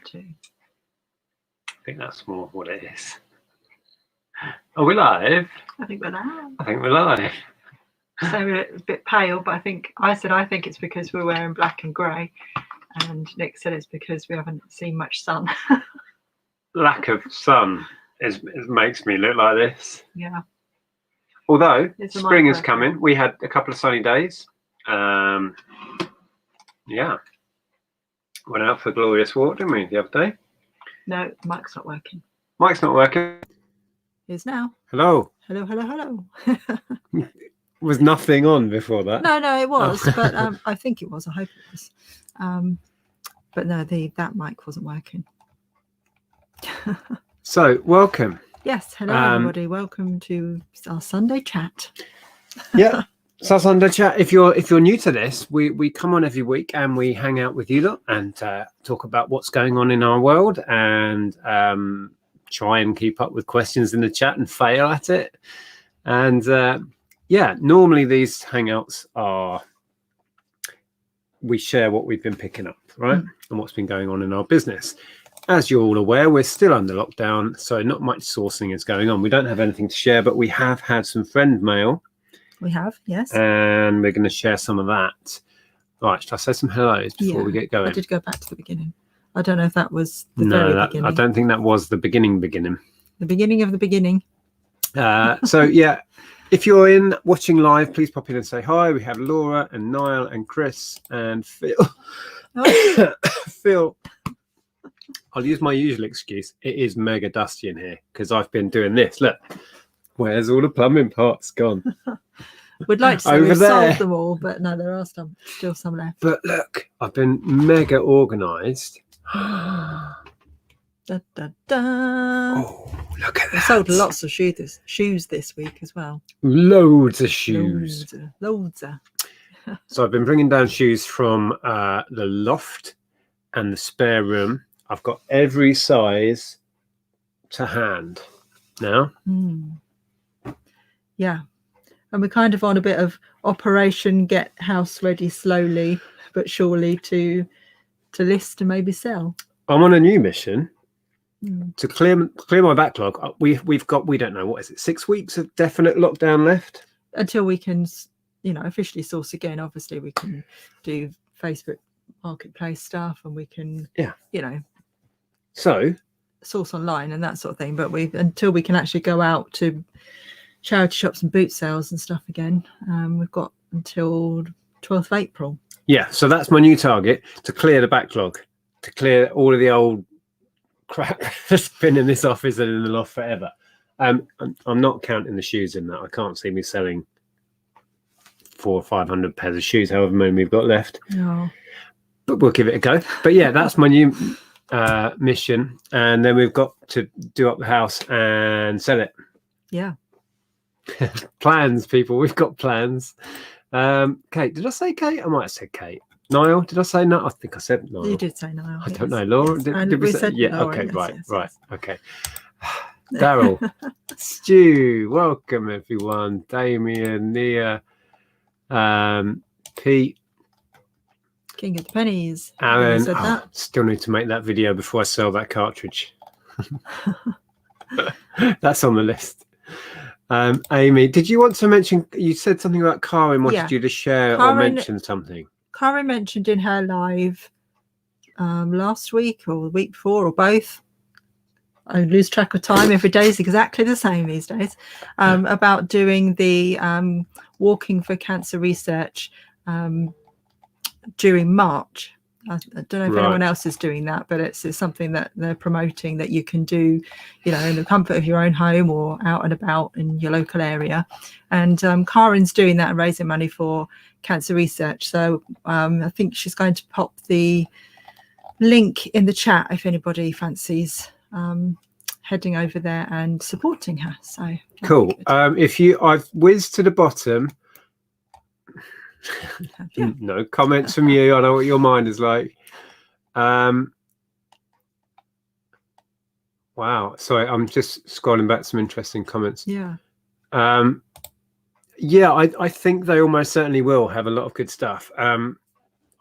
too. I think that's more what it is. Are we live? I think we're live. I think we're live. So we're a bit pale, but I think it's because we're wearing black and grey, and Nick said it's because we haven't seen much sun. Lack of sun makes me look like this. Yeah. Although spring is coming, we had a couple of sunny days. Yeah. Went out for a glorious walk, didn't we, the other day? No, mic's not working. Mic's not working. It is now. Hello. Hello, hello, hello. Was nothing on before that? No, it was, but I think it was. I hope it was. But no, that mic wasn't working. So, welcome. Yes, hello everybody. Welcome to our Sunday chat. Yeah. So Sunday chat. If you're new to this, we come on every week and we hang out with you lot and talk about what's going on in our world and try and keep up with questions in the chat and fail at it. And normally these hangouts we share what we've been picking up, right? And what's been going on in our business. As you're all aware, we're still under lockdown, so not much sourcing is going on. We don't have anything to share, but we have had some friend mail. We have, yes. And we're going to share some of that. Right, should I say some hellos before we get going? I did go back to the beginning. I don't know if that was the very beginning. I don't think that was the beginning. The beginning of the beginning. So, yeah, if you're watching live, please pop in and say hi. We have Laura and Niall and Chris and Phil. Oh. Phil. I'll use my usual excuse. It is mega dusty in here because I've been doing this. Look, where's all the plumbing parts gone? We'd like to say we've solved them all, but no, there are still some left. But look, I've been mega organised. Da, da, da. Oh, look at that. We sold lots of shoes this week as well. Loads of shoes. Loads. So I've been bringing down shoes from the loft and the spare room. I've got every size to hand now. Yeah. And we're kind of on a bit of operation get house ready slowly but surely to list and maybe sell. I'm on a new mission to clear my backlog. We've got, we don't know, what is it, 6 weeks of definite lockdown left? Until we can, officially source again. Obviously, we can do Facebook Marketplace stuff and we can, so source online and that sort of thing. But until we can actually go out to charity shops and boot sales and stuff again, we've got until 12th of April. Yeah, so that's my new target, to clear the backlog, to clear all of the old crap that's been in this office and in the loft forever. I'm not counting the shoes in that. I can't see me selling 400 or 500 pairs of shoes, however many we've got left. No. But we'll give it a go. But yeah, that's my new mission. And then we've got to do up the house and sell it. Yeah. Plans, people. We've got plans. Kate, did I say Kate? I might have said Kate. Niall, did I say no? I think I said Niall. You did say Niall. I don't know. Laura, did we say? Yeah. Laura, okay. Yes, right. Okay. Daryl, Stu, welcome everyone. Damien, Nia, Pete, King of the Pennies. Alan. Still need to make that video before I sell that cartridge. That's on the list. Amy, did you want to mention? You said something about Karen wanted you to share or mention something. Karen mentioned in her live last week or the week before or both. I lose track of time. Every day is exactly the same these days. About doing the Walking for Cancer research during March. I don't know if anyone else is doing that, but it's something that they're promoting that you can do, in the comfort of your own home or out and about in your local area. And Karen's doing that and raising money for cancer research. So I think she's going to pop the link in the chat if anybody fancies heading over there and supporting her. So cool. I've whizzed to the bottom. No comments from you. I know what your mind is like. Wow. Sorry, I'm just scrolling back some interesting comments. Yeah. I think they almost certainly will have a lot of good stuff. I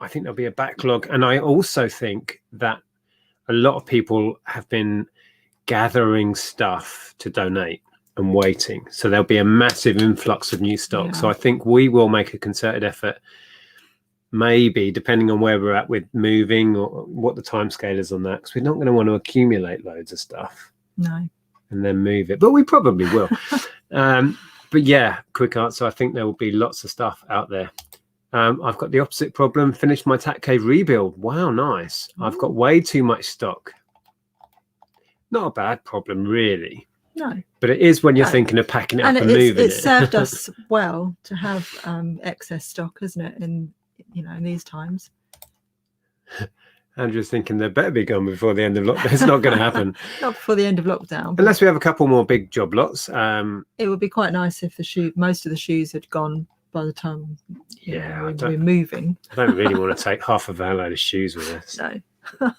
think there'll be a backlog, and I also think that a lot of people have been gathering stuff to donate and waiting. So there'll be a massive influx of new stock. Yeah. So I think we will make a concerted effort, maybe depending on where we're at with moving or what the time scale is on that, because we're not going to want to accumulate loads of stuff. No. And then move it, but we probably will. But yeah, quick answer. I think there will be lots of stuff out there. I've got the opposite problem. Finished my Tat Cave rebuild. Wow, nice. I've got way too much stock. Not a bad problem, really. No. But it is when you're thinking of packing it up and moving it. It's served us well to have excess stock, isn't it? In these times. Andrew's thinking they better be gone before the end of lockdown. It's not going to happen. Not before the end of lockdown. Unless we have a couple more big job lots. It would be quite nice if most of the shoes had gone by the time we're moving. I don't really want to take half of our load of shoes with us. No.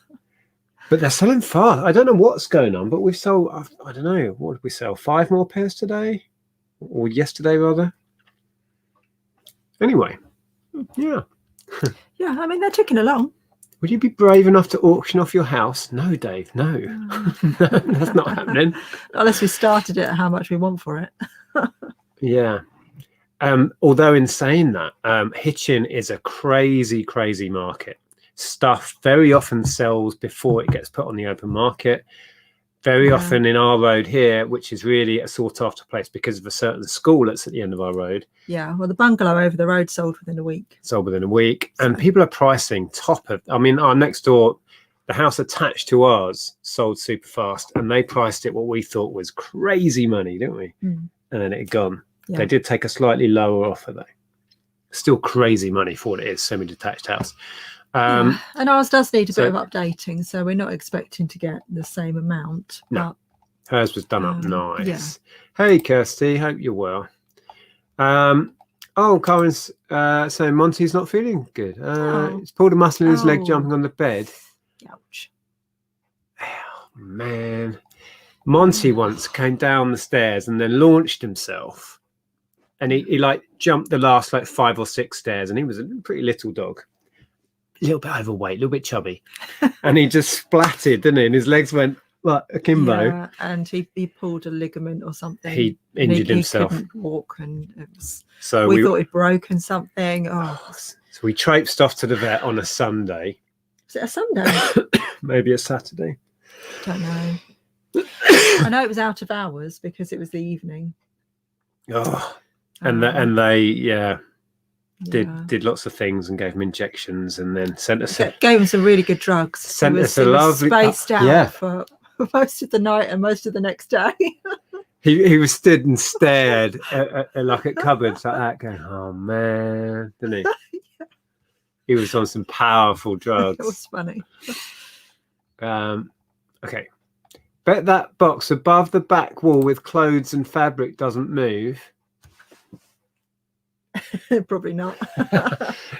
But they're selling fast. I don't know what's going on, but we've sold, I don't know, what did we sell? 5 more pairs today? Or yesterday, rather? Anyway, yeah. Yeah, I mean, they're ticking along. Would you be brave enough to auction off your house? No, Dave, no. No, that's not happening. Unless we started it at how much we want for it. Yeah. Although in saying that, Hitchin is a crazy, crazy market. Stuff very often sells before it gets put on the open market. Very often in our road here, which is really a sought after place because of a certain school that's at the end of our road. Yeah, well, the bungalow over the road sold within a week. And people are pricing top of, I mean, our next door, the house attached to ours sold super fast, and they priced it what we thought was crazy money, didn't we? And then it had gone. Yeah. They did take a slightly lower offer though. Still crazy money for what it is, semi-detached house. And ours does need a bit of updating, so we're not expecting to get the same amount. No, but, hers was done up nice. Yeah. Hey, Kirsty, hope you're well. Corin's saying Monty's not feeling good. He's pulled a muscle in his leg jumping on the bed. Ouch. Oh, man. Monty once came down the stairs and then launched himself. And he like jumped the last 5 or 6 stairs, and he was a pretty little dog. A little bit overweight, a little bit chubby, and he just splatted, didn't he? And his legs went like akimbo. Yeah, and he pulled a ligament or something. He injured himself. He couldn't walk, and it was. So we thought he'd broken something. So we traipsed off to the vet on a Sunday. Was it a Sunday? Maybe a Saturday. Don't know. I know it was out of hours because it was the evening. And they did lots of things and gave him injections and then sent us gave him some really good drugs. Sent us a lovely spaced out for most of the night and most of the next day. he was stood and stared at cupboards like that, going, "Oh man," didn't he? Yeah. He was on some powerful drugs. It was funny. Okay. Bet that box above the back wall with clothes and fabric doesn't move. Probably not.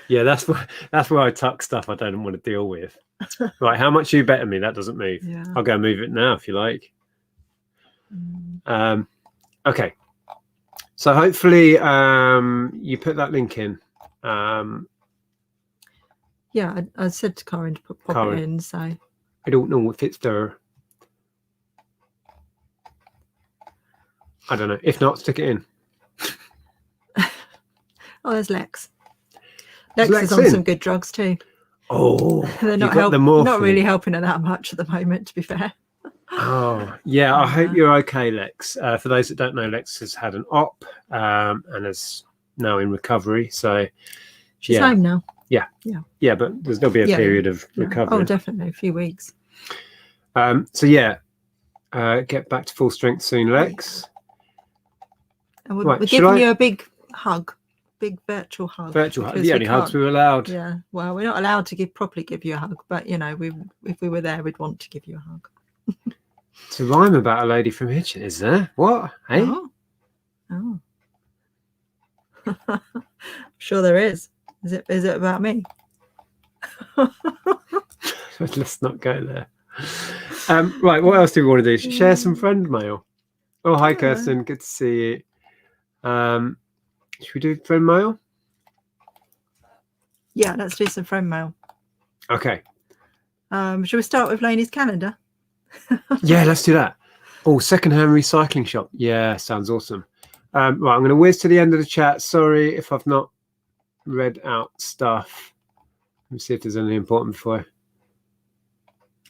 Yeah, that's where I tuck stuff I don't want to deal with. Right, how much you betting me that doesn't move? Yeah. I'll go move it now if you like. Okay, so hopefully you put that link in. Yeah, I said to Karen to pop it in. So I don't know if it's there. I don't know. If not, stick it in. Oh, there's Lex. Lex is on some good drugs too. Oh, they're not really helping her that much at the moment, to be fair. Oh, yeah. I hope you're okay, Lex. For those that don't know, Lex has had an op and is now in recovery. So she's home now. Yeah. But there'll be a period of recovery. Oh, definitely a few weeks. Get back to full strength soon, Lex. And we're giving you a big hug. Big virtual hug. The only hugs we were allowed. Yeah. Well, we're not allowed to properly give you a hug, but if we were there, we'd want to give you a hug. It's a rhyme about a lady from Hitchin, is there? What? Hey? Oh. Sure there is. Is it about me? Let's not go there. Right, what else do we want to do? Share some friend mail. Oh, hi Kirsten, good to see you. Should we do friend mail? Yeah, let's do some friend mail. Okay. Shall we start with Laney's calendar? Yeah, let's do that. Oh, secondhand recycling shop. Yeah, sounds awesome. Right, I'm going to whiz to the end of the chat. Sorry if I've not read out stuff. Let me see if there's anything important before.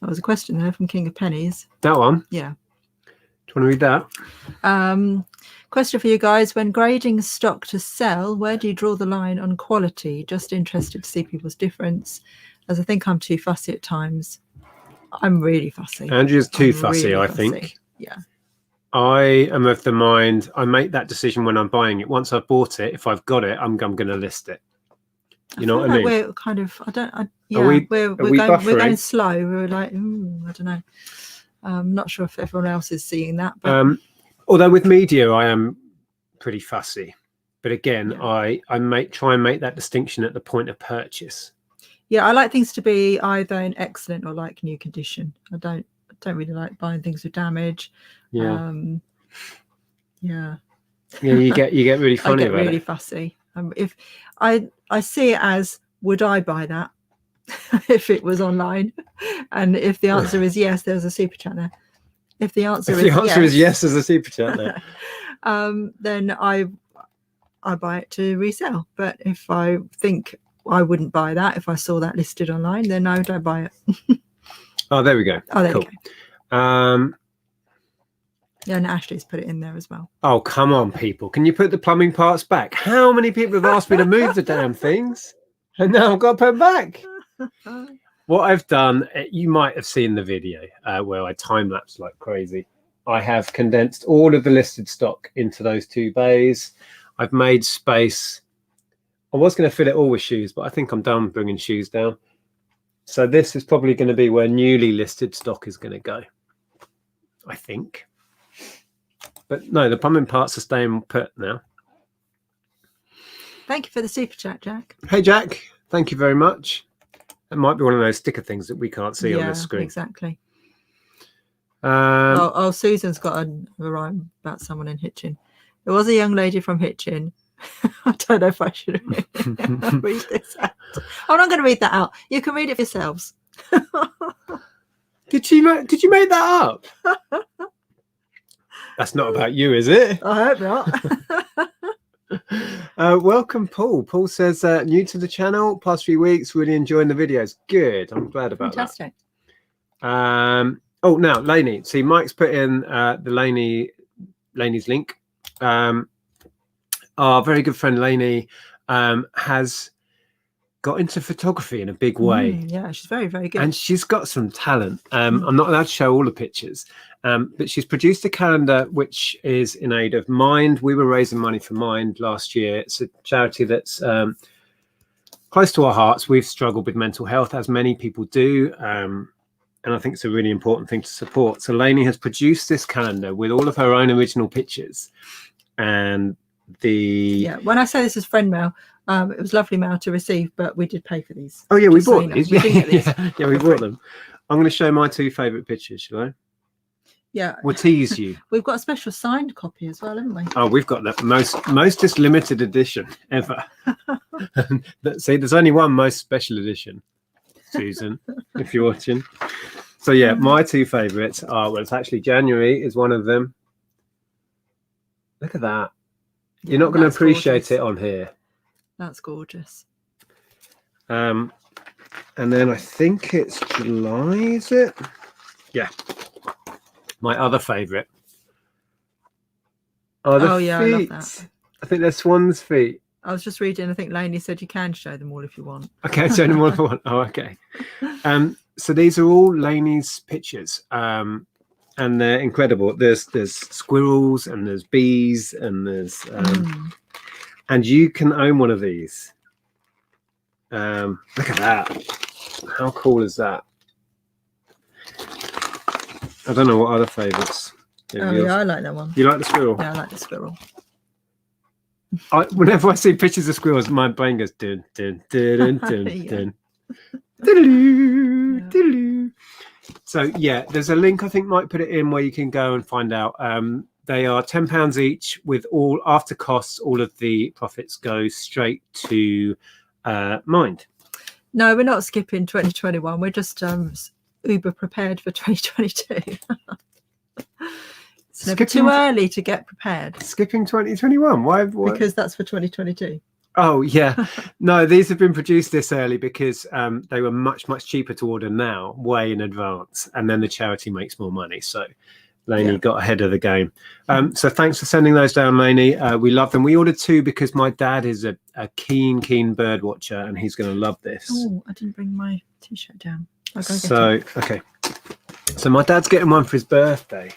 That was a question there from King of Pennies. That one? Yeah. Do you want to read that? Question for you guys. When grading stock to sell, where do you draw the line on quality? Just interested to see people's difference, as I think I'm too fussy at times. I'm really fussy. Andrea's too fussy, I think. Yeah. I am of the mind I make that decision when I'm buying it. Once I've bought it, if I've got it, I'm going to list it. You know what I mean? We're kind of, we're going slow. We're like, I don't know. I'm not sure if everyone else is seeing that. But although with media, I am pretty fussy. But again, yeah. I try and make that distinction at the point of purchase. Yeah, I like things to be either in excellent or like new condition. I don't really like buying things with damage. Yeah. Yeah, you get really funny. I get really fussy. If I see it as, would I buy that if it was online? And if the answer is yes, there's a super chat there. If the answer is yes, there's a super chat there. Then I buy it to resell. But if I think I wouldn't buy that if I saw that listed online, then no, don't buy it. Oh, there we go. Oh, there cool. you go. Yeah, and Ashley's put it in there as well. Oh, come on, people. Can you put the plumbing parts back? How many people have asked me to move the damn things? And now I've got to put them back. What I've done, you might have seen the video where I time-lapse like crazy. I have condensed all of the listed stock into those 2 bays. I've made space. I was going to fill it all with shoes, but I think I'm done bringing shoes down. So this is probably going to be where newly listed stock is going to go, I think. But no, the plumbing parts are staying put now. Thank you for the super chat, Jack. Hey, Jack. Thank you very much. It might be one of those sticker things that we can't see on the screen. Exactly. Oh, Susan's got a rhyme about someone in Hitchin. There was a young lady from Hitchin. I don't know if I should read this out. I'm not going to read that out. You can read it for yourselves. Did you make that up? That's not about you, is it? I hope not. Welcome, Paul. Paul says, new to the channel, past few weeks, really enjoying the videos. Good. I'm glad about Fantastic. that. Oh, now, Laney. See, Mike's put in the Laney's link. Our very good friend Laney has got into photography in a big way. Yeah, she's very, very good. And she's got some talent. I'm not allowed to show all the pictures, but she's produced a calendar which is in aid of Mind. We were raising money for Mind last year. It's a charity that's close to our hearts. We've struggled with mental health, as many people do. And I think it's a really important thing to support. So Laney has produced this calendar with all of her own original pictures. And when I say this is friend mail, it was lovely mail to receive, but we did pay for these. Oh yeah, we bought these. We didn't get these. Yeah, we bought them. I'm going to show my 2 favorite pictures, shall I? Yeah, we'll tease you. We've got a special signed copy as well, haven't we? Oh, we've got the most limited edition ever. See, there's only one most special edition, Susan, if you're watching. So yeah, my 2 favorites are, well, it's actually January is one of them. Look at that. You're not going to appreciate it on here. That's gorgeous. And then I think it's July, is it? Yeah. My other favourite are the feet. I love that. I think they're swan's feet. I was just reading, I think Laney said you can show them all if you want. Okay, show them all if you want. Oh, okay. So these are all Laney's pictures. And they're incredible. There's squirrels and there's bees and there's and you can own one of these. Look at that. How cool is that? I don't know what other favorites. Yeah, I like that one. You like the squirrel? Yeah, I like the squirrel. Whenever I see pictures of squirrels, my brain goes dun dun dun dun dun dun. Dun. So yeah, there's a link I think Mike put it in where you can go and find out. They are £10 each, with all after costs. All of the profits go straight to Mind. No, we're not skipping 2021. We're just uber prepared for 2022. It's never too early to get prepared. Skipping 2021? Why? Because that's for 2022. Oh, yeah. No, these have been produced this early because they were much, much cheaper to order now, way in advance. And then the charity makes more money. So Lainey got ahead of the game. So thanks for sending those down, Lainey. We love them. We ordered 2 because my dad is a keen bird watcher and he's going to love this. Oh, I didn't bring my T-shirt down. Okay. So my dad's getting one for his birthday.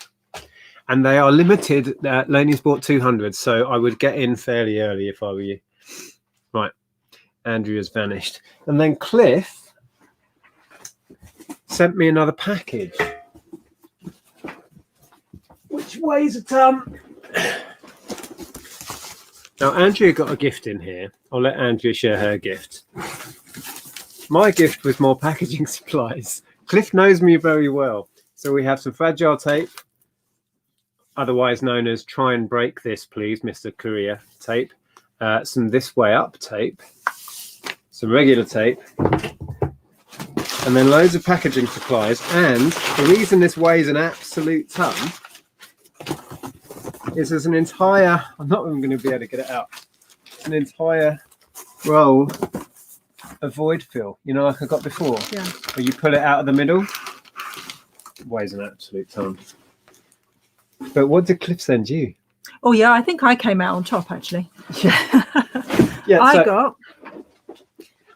And they are limited. Lainey's bought 200, so I would get in fairly early if I were you. Right. Andrea's vanished. And then Cliff sent me another package, which weighs a ton. Now, Andrea got a gift in here. I'll let Andrea share her gift. My gift was more packaging supplies. Cliff knows me very well. So we have some fragile tape, otherwise known as try and break this, please, Mr. Courier tape. Some this way up tape, some regular tape, and then loads of packaging supplies. And the reason this weighs an absolute ton is there's an entire, I'm not even going to be able to get it out, an entire roll of void fill, you know, like I got before, where you pull it out of the middle. It weighs an absolute ton. But what did Cliff send you? Oh, yeah, I think I came out on top, actually. Yeah, I got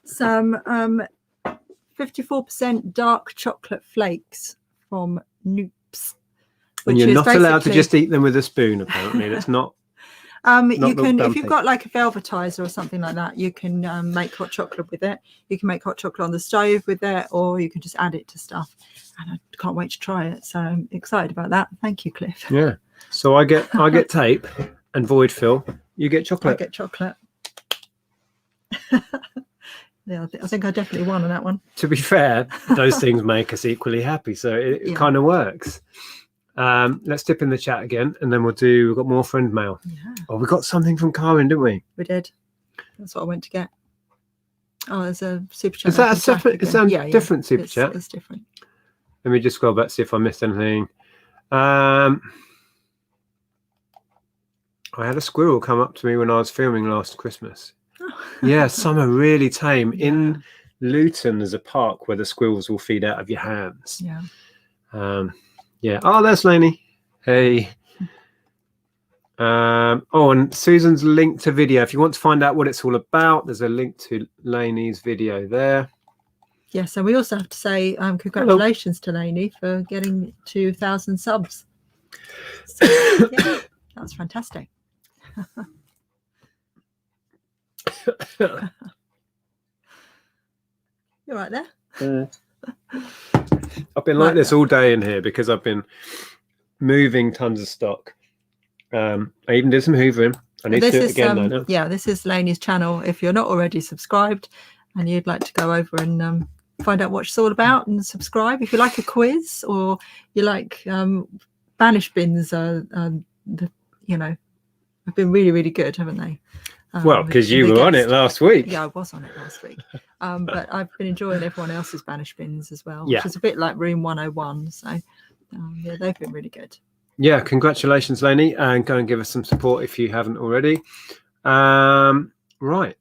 some 54% dark chocolate flakes from Noops. And you're not allowed to just eat them with a spoon, apparently. That's not... you can, if you've got like a velvetizer or something like that, you can make hot chocolate with it. You can make hot chocolate on the stove with it, or you can just add it to stuff. And I can't wait to try it. So I'm excited about that. Thank you, Cliff. Yeah. So I get tape and void fill. You get chocolate. I get chocolate. Yeah, I think I definitely won on that one. To be fair, those things make us equally happy. So it kind of works. Let's dip in the chat again, and then we've got more friend mail. Yeah. Oh, we got something from Karen, didn't we? We did. That's what I went to get. Oh, there's a super chat. Is that a separate? Is that a different super chat? It's different. Let me just scroll back, see if I missed anything. I had a squirrel come up to me when I was filming last Christmas. Oh. Yeah, some are really tame. Yeah. In Luton, there's a park where the squirrels will feed out of your hands. Yeah. Yeah. Oh, there's Lainey. Hey. Oh, and Susan's link to video. If you want to find out what it's all about, there's a link to Lainey's video there. Yeah, so we also have to say congratulations to Lainey for getting 2,000 subs. So, yeah, that's fantastic. You're right there. I've been like this all day in here because I've been moving tons of stock. I even did some hoovering. I need to do it again though. Yeah, this is Lainey's channel. If you're not already subscribed and you'd like to go over and find out what it's all about and subscribe. If you like a quiz or you like Banish bins, have been really, really good, haven't they? Well, because you were on it last week. Yeah, I was on it last week. But I've been enjoying everyone else's Banish bins as well, which is a bit like Room 101. So, yeah, they've been really good. Yeah, congratulations, Lainey, and go and give us some support if you haven't already. Right.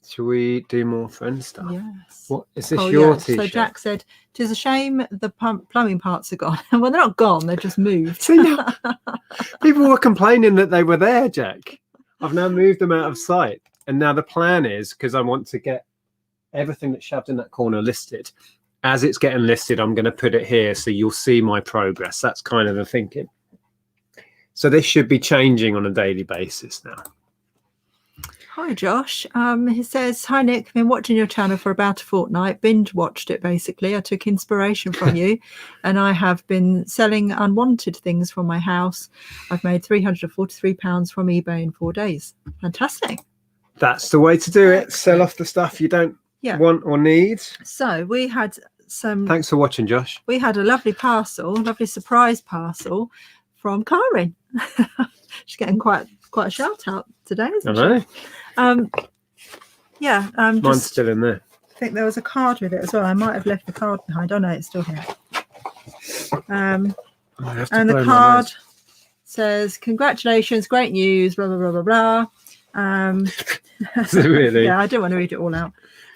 Shall we do more friend stuff? Yes. What is this your T-shirt? So Jack said, "'Tis a shame the plumbing parts are gone." Well, they're not gone; they're just moved. See, people were complaining that they were there, Jack. I've now moved them out of sight, and now the plan is, because I want to get everything that's shoved in that corner listed. As it's getting listed, I'm going to put it here so you'll see my progress. That's kind of the thinking. So this should be changing on a daily basis now. Hi, Josh. He says, "Hi, Nick. I've been watching your channel for about a fortnight. Binge watched it, basically. I took inspiration from you, and I have been selling unwanted things from my house. I've made £343 from eBay in 4 days. Fantastic. That's the way to do it. Sell off the stuff you don't want or need. So we had some... Thanks for watching, Josh. We had a lovely surprise parcel from Karen. She's getting quite a shout out today, isn't she? I know. Mine's still in there. think there was a card with it as well. I might have left the card behind. Oh no, it's still here. And the card says, "Congratulations, great news, blah blah blah blah blah." Really? Yeah, I don't want to read it all out.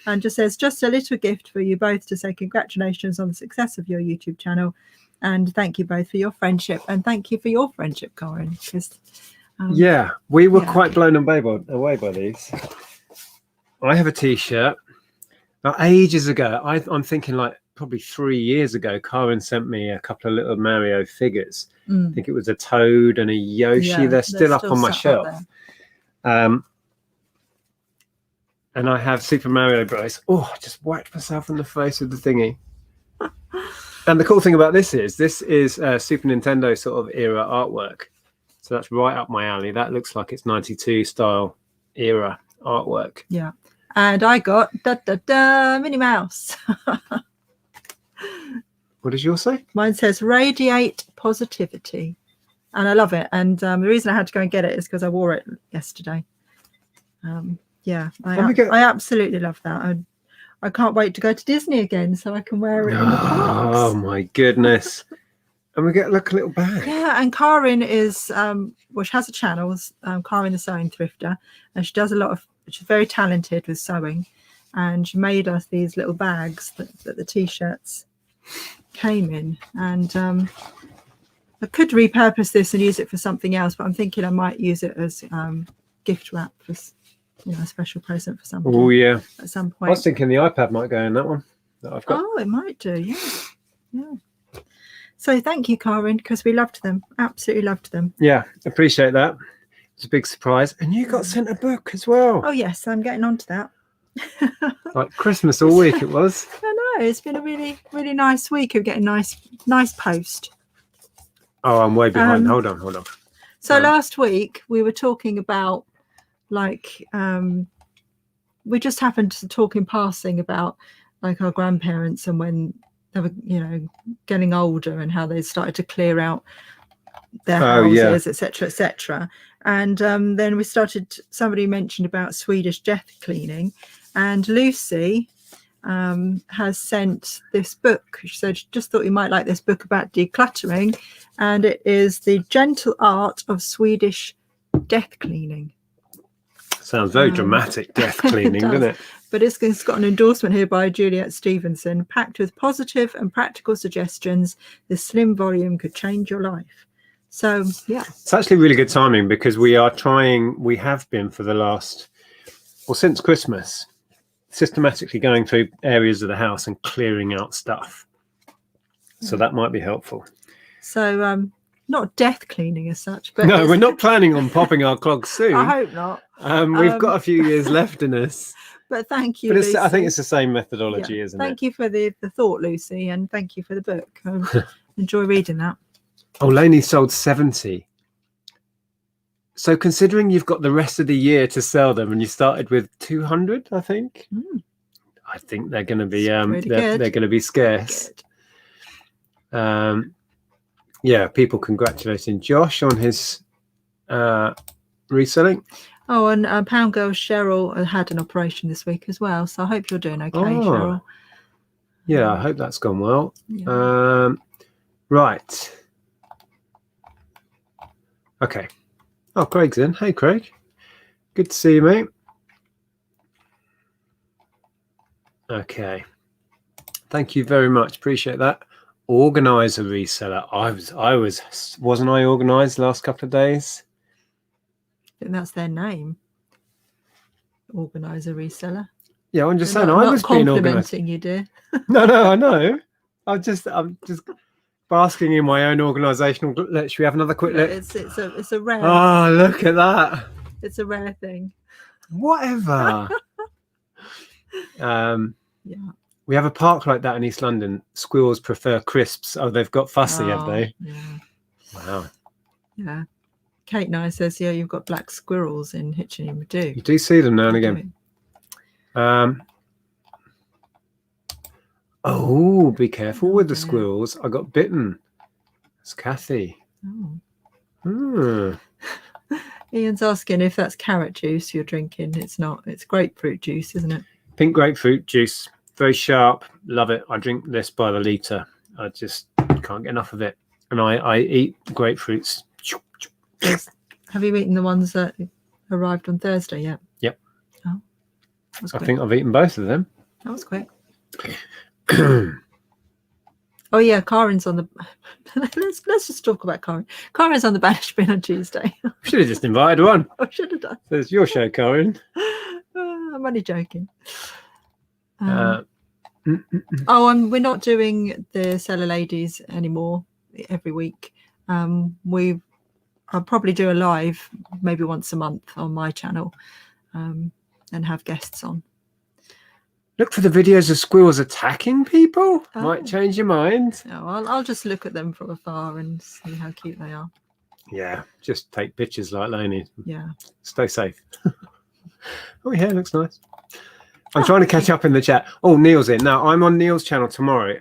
And just says, "Just a little gift for you both to say congratulations on the success of your YouTube channel, and thank you both for your friendship, and thank you for your friendship, Corinne." Because yeah, we were quite blown away by these. I have a T-shirt. Now, ages ago, I'm thinking like probably 3 years ago, Karen sent me a couple of little Mario figures. I think it was a Toad and a Yoshi. Yeah, they're still up on my shelf. And I have Super Mario Bros. Oh, I just whacked myself in the face with the thingy. And the cool thing about this is Super Nintendo sort of era artwork. So that's right up my alley. That looks like it's 92 style era artwork. Yeah. And I got Minnie Mouse. What does yours say? Mine says radiate positivity. And I love it. And the reason I had to go and get it is because I wore it yesterday. Yeah, I absolutely love that. I can't wait to go to Disney again so I can wear it in the parks. Oh my goodness. And we get a little bag. Yeah, and Karen is well, she has a channel, Karen the Sewing Thrifter, and she does she's very talented with sewing, and she made us these little bags that the t-shirts came in. And I could repurpose this and use it for something else, but I'm thinking I might use it as gift wrap for a special present for somebody. Oh yeah, at some point. I was thinking the iPad might go in that one that I've got. Oh, it might do. Yeah. So thank you, Karen, because we loved them. Absolutely loved them. Yeah, appreciate that. It's a big surprise. And you got sent a book as well. Oh yes, I'm getting on to that. Like Christmas all week it was. I know, it's been a really, really nice week of getting nice post. Oh, I'm way behind. Hold on. So last week we were talking about we just happened to talk in passing about like our grandparents and when they were, getting older and how they started to clear out their houses, etc., etc. And then somebody mentioned about Swedish death cleaning, and Lucy has sent this book. She said she just thought you might like this book about decluttering, and it is The Gentle Art of Swedish Death Cleaning. Sounds very dramatic, death cleaning, doesn't it? But it's got an endorsement here by Juliet Stevenson, packed with positive and practical suggestions. This slim volume could change your life. So, yeah. It's actually really good timing because we have been for the last, since Christmas, systematically going through areas of the house and clearing out stuff. So that might be helpful. So, not death cleaning as such. But no, we're not planning on popping our clogs soon. I hope not. We've got a few years left in us. But thank you, but Lucy. I think it's the same methodology, isn't it? Thank you for the thought, Lucy, and thank you for the book. I enjoy reading that. Oh, Lainey sold 70. So considering you've got the rest of the year to sell them and you started with 200, I think. I think they're going to be they're going to be scarce. Yeah, people congratulating Josh on his reselling. Oh, and Pound Girl Cheryl had an operation this week as well, so I hope you're doing okay, Cheryl. Yeah, I hope that's gone well. Yeah. Right. Okay. Oh, Craig's in. Hey, Craig. Good to see you, mate. Okay. Thank you very much. Appreciate that. Organizer reseller. Wasn't I organized the last couple of days? I think that's their name. Organizer reseller. Yeah, I'm just saying I was being organized. Complimenting you, dear. No, I know. I'm just basking in my own organizational. Should we have another quick look? It's a rare. Oh, look at that. It's a rare thing. Whatever. Yeah. We have a park like that in East London. Squirrels prefer crisps. Oh, they've got fussy, have they? Yeah. Wow. Yeah. Kate Nye says, yeah, you've got black squirrels in Hitchingham. We do. You do see them now and again. Oh, be careful with the squirrels. I got bitten. It's Kathy. Oh. Ian's asking if that's carrot juice you're drinking. It's not. It's grapefruit juice, isn't it? Pink grapefruit juice. very sharp. Love it. I drink this by the litre. I just can't get enough of it. And I eat grapefruits. Have you eaten the ones that arrived on Thursday yet? Yep. Oh, that was quick. I think I've eaten both of them. That was quick. Oh yeah, Karen's on the. let's just talk about Karen. Karen's on the Banished Bin on Tuesday. Should have just invited one. I should have done. There's your show, Karen. I'm only joking. Mm. We're not doing the Seller Ladies anymore every week. I'll probably do a live maybe once a month on my channel, and have guests on. Look for the videos of squirrels attacking people. Might change your mind. No, I'll just look at them from afar and see how cute they are. Yeah, just take pictures like Lainey. Yeah. Stay safe. Oh, yeah, looks nice. I'm trying to catch up in the chat. Oh, Neil's in. Now, I'm on Neil's channel tomorrow.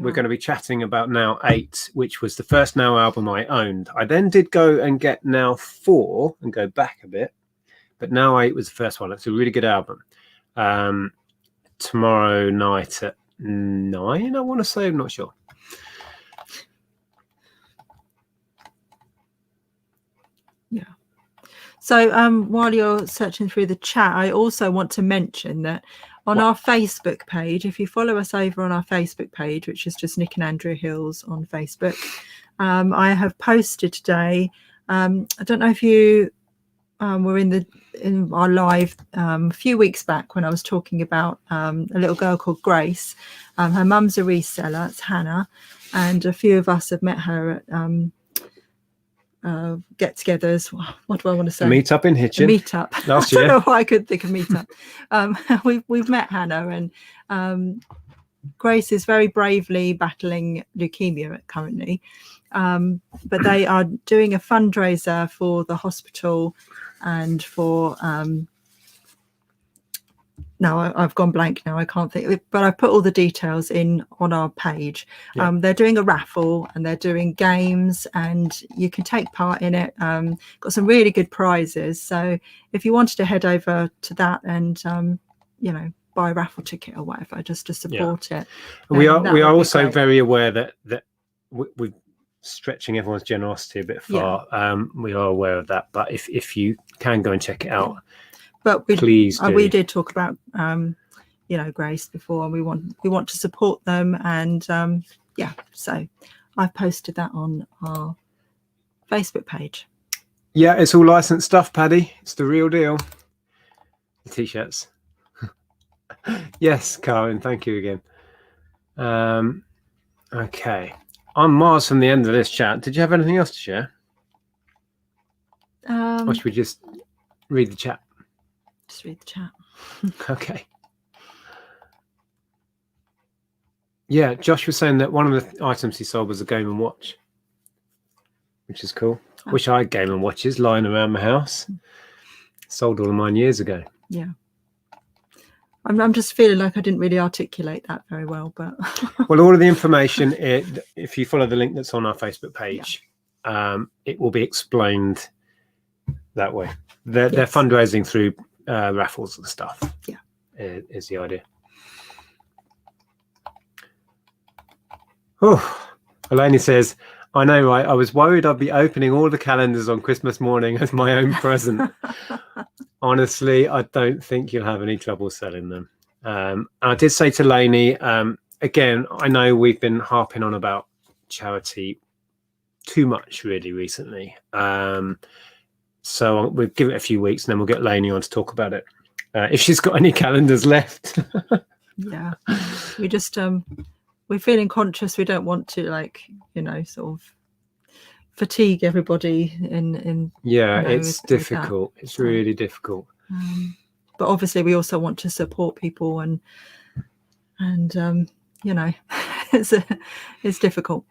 We're going to be chatting about Now 8, which was the first Now album I owned. I then did go and get Now 4 and go back a bit. But Now 8 was the first one. It's a really good album. Tomorrow night at 9, I want to say. I'm not sure. Yeah. So while you're searching through the chat, I also want to mention that on our Facebook page, if you follow us over on our Facebook page, which is just Nick and Andrea Hills on Facebook, I have posted today. I don't know if you were in our live a few weeks back when I was talking about a little girl called Grace. Her mum's a reseller. It's Hannah, and a few of us have met her at get-togethers. What do I want to say? Meet up in Hitchin. Meet up. Last I year. don't know why I could think of meet up. We've met Hannah, and Grace is very bravely battling leukemia currently. But they are doing a fundraiser for the hospital and for no, I've gone blank now. I can't think, but I put all the details in on our page. Yeah. They're doing a raffle and they're doing games, and you can take part in it. Got some really good prizes. So if you wanted to head over to that and buy a raffle ticket or whatever, just to support it. We are also very aware that we're stretching everyone's generosity a bit far. Yeah. We are aware of that, but if you can go and check it out. But please do. We did talk about Grace before, and we want to support them, and so I've posted that on our Facebook page. Yeah, it's all licensed stuff, Paddy. It's the real deal. The t-shirts. Yes, Karen, thank you again. Okay, I'm miles from the end of this chat. Did you have anything else to share, or should we just read the chat? Just read the chat. Okay. Yeah, Josh was saying that one of the items he sold was a Game & Watch, which is cool. Oh. Wish I had Game & Watches lying around my house. Sold all of mine years ago. Yeah. I'm just feeling like I didn't really articulate that very well, but well, all of the information, if you follow the link that's on our Facebook page, it will be explained that way. They're fundraising through raffles and stuff. Yeah, is the idea. Oh, Eleni says, I know, right? I was worried I'd be opening all the calendars on Christmas morning as my own present. Honestly, I don't think you'll have any trouble selling them. I did say to Lainey, again, I know we've been harping on about charity too much really recently. So we'll give it a few weeks and then we'll get Lainey on to talk about it. If she's got any calendars left. Yeah, we just, we're feeling conscious. We don't want to sort of fatigue everybody it's difficult. It's really difficult. But obviously we also want to support people and it's difficult.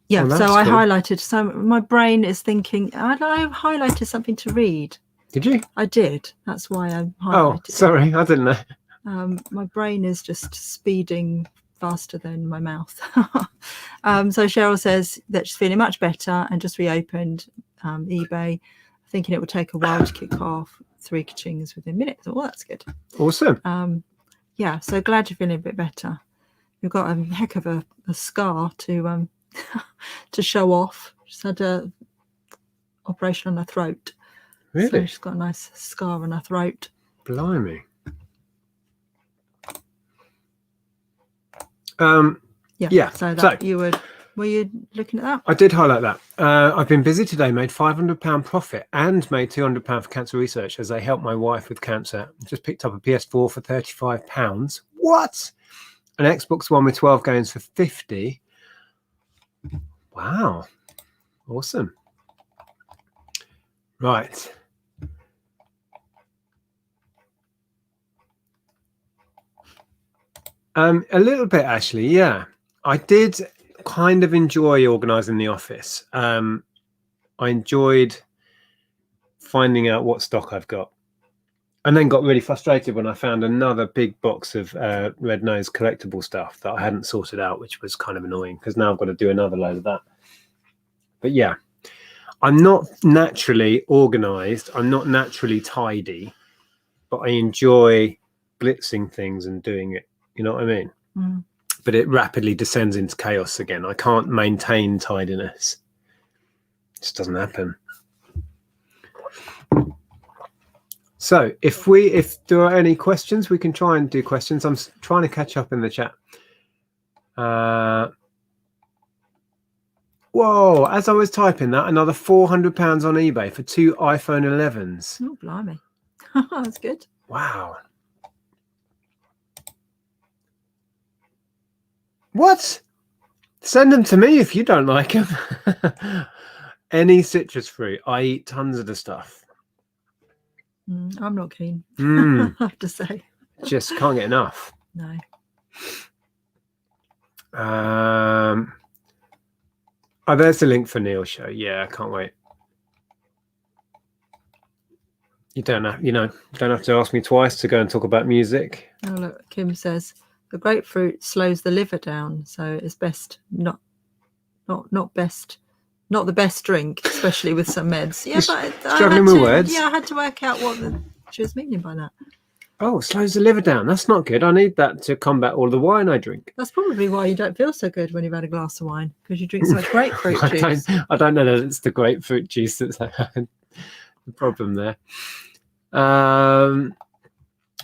Yeah, well, so I highlighted. So my brain is thinking. I highlighted something to read. Did you? I did. That's why I highlighted. Oh, sorry, I didn't know. My brain is just speeding faster than my mouth. So Cheryl says that she's feeling much better and just reopened eBay, thinking it would take a while to kick off. 3 ka-chings within minutes. Oh, that's good. Awesome. Yeah, so glad you're feeling a bit better. You've got a heck of a scar to to show off. She's had a operation on her throat. Really? So she's got a nice scar on her throat. Blimey. Yeah. So that were you looking at that? I did highlight that. I've been busy today, made £500 profit and made £200 for cancer research as I helped my wife with cancer. Just picked up a PS4 for £35. What? An Xbox One with 12 games for 50. Wow. Awesome. Right. A little bit, actually, yeah. I did kind of enjoy organising the office. I enjoyed finding out what stock I've got. And then got really frustrated when I found another big box of Red Nose collectible stuff that I hadn't sorted out, which was kind of annoying because now I've got to do another load of that. But yeah, I'm not naturally organised. I'm not naturally tidy, but I enjoy blitzing things and doing it. You know what I mean? Mm. But it rapidly descends into chaos again. I can't maintain tidiness. It just doesn't happen. So if there are any questions, we can try and do questions. I'm trying to catch up in the chat. Whoa, as I was typing that, another £400 on eBay for 2 iPhone 11s. Oh, blimey. That's good. Wow. What? Send them to me if you don't like them. Any citrus fruit. I eat tons of the stuff. I'm not keen, I have to say. Just can't get enough. No. Oh, there's the link for Neil's show. Yeah, I can't wait. You don't have to ask me twice to go and talk about music. Oh, look, Kim says the grapefruit slows the liver down, so it's best not the best drink, especially with some meds. Yeah, but struggling with words. Yeah, I had to work out what she was meaning by that. Oh, slows the liver down. That's not good. I need that to combat all the wine I drink. That's probably why you don't feel so good when you've had a glass of wine, because you drink so much grapefruit juice. I don't know that it's the grapefruit juice that's the problem there. Starting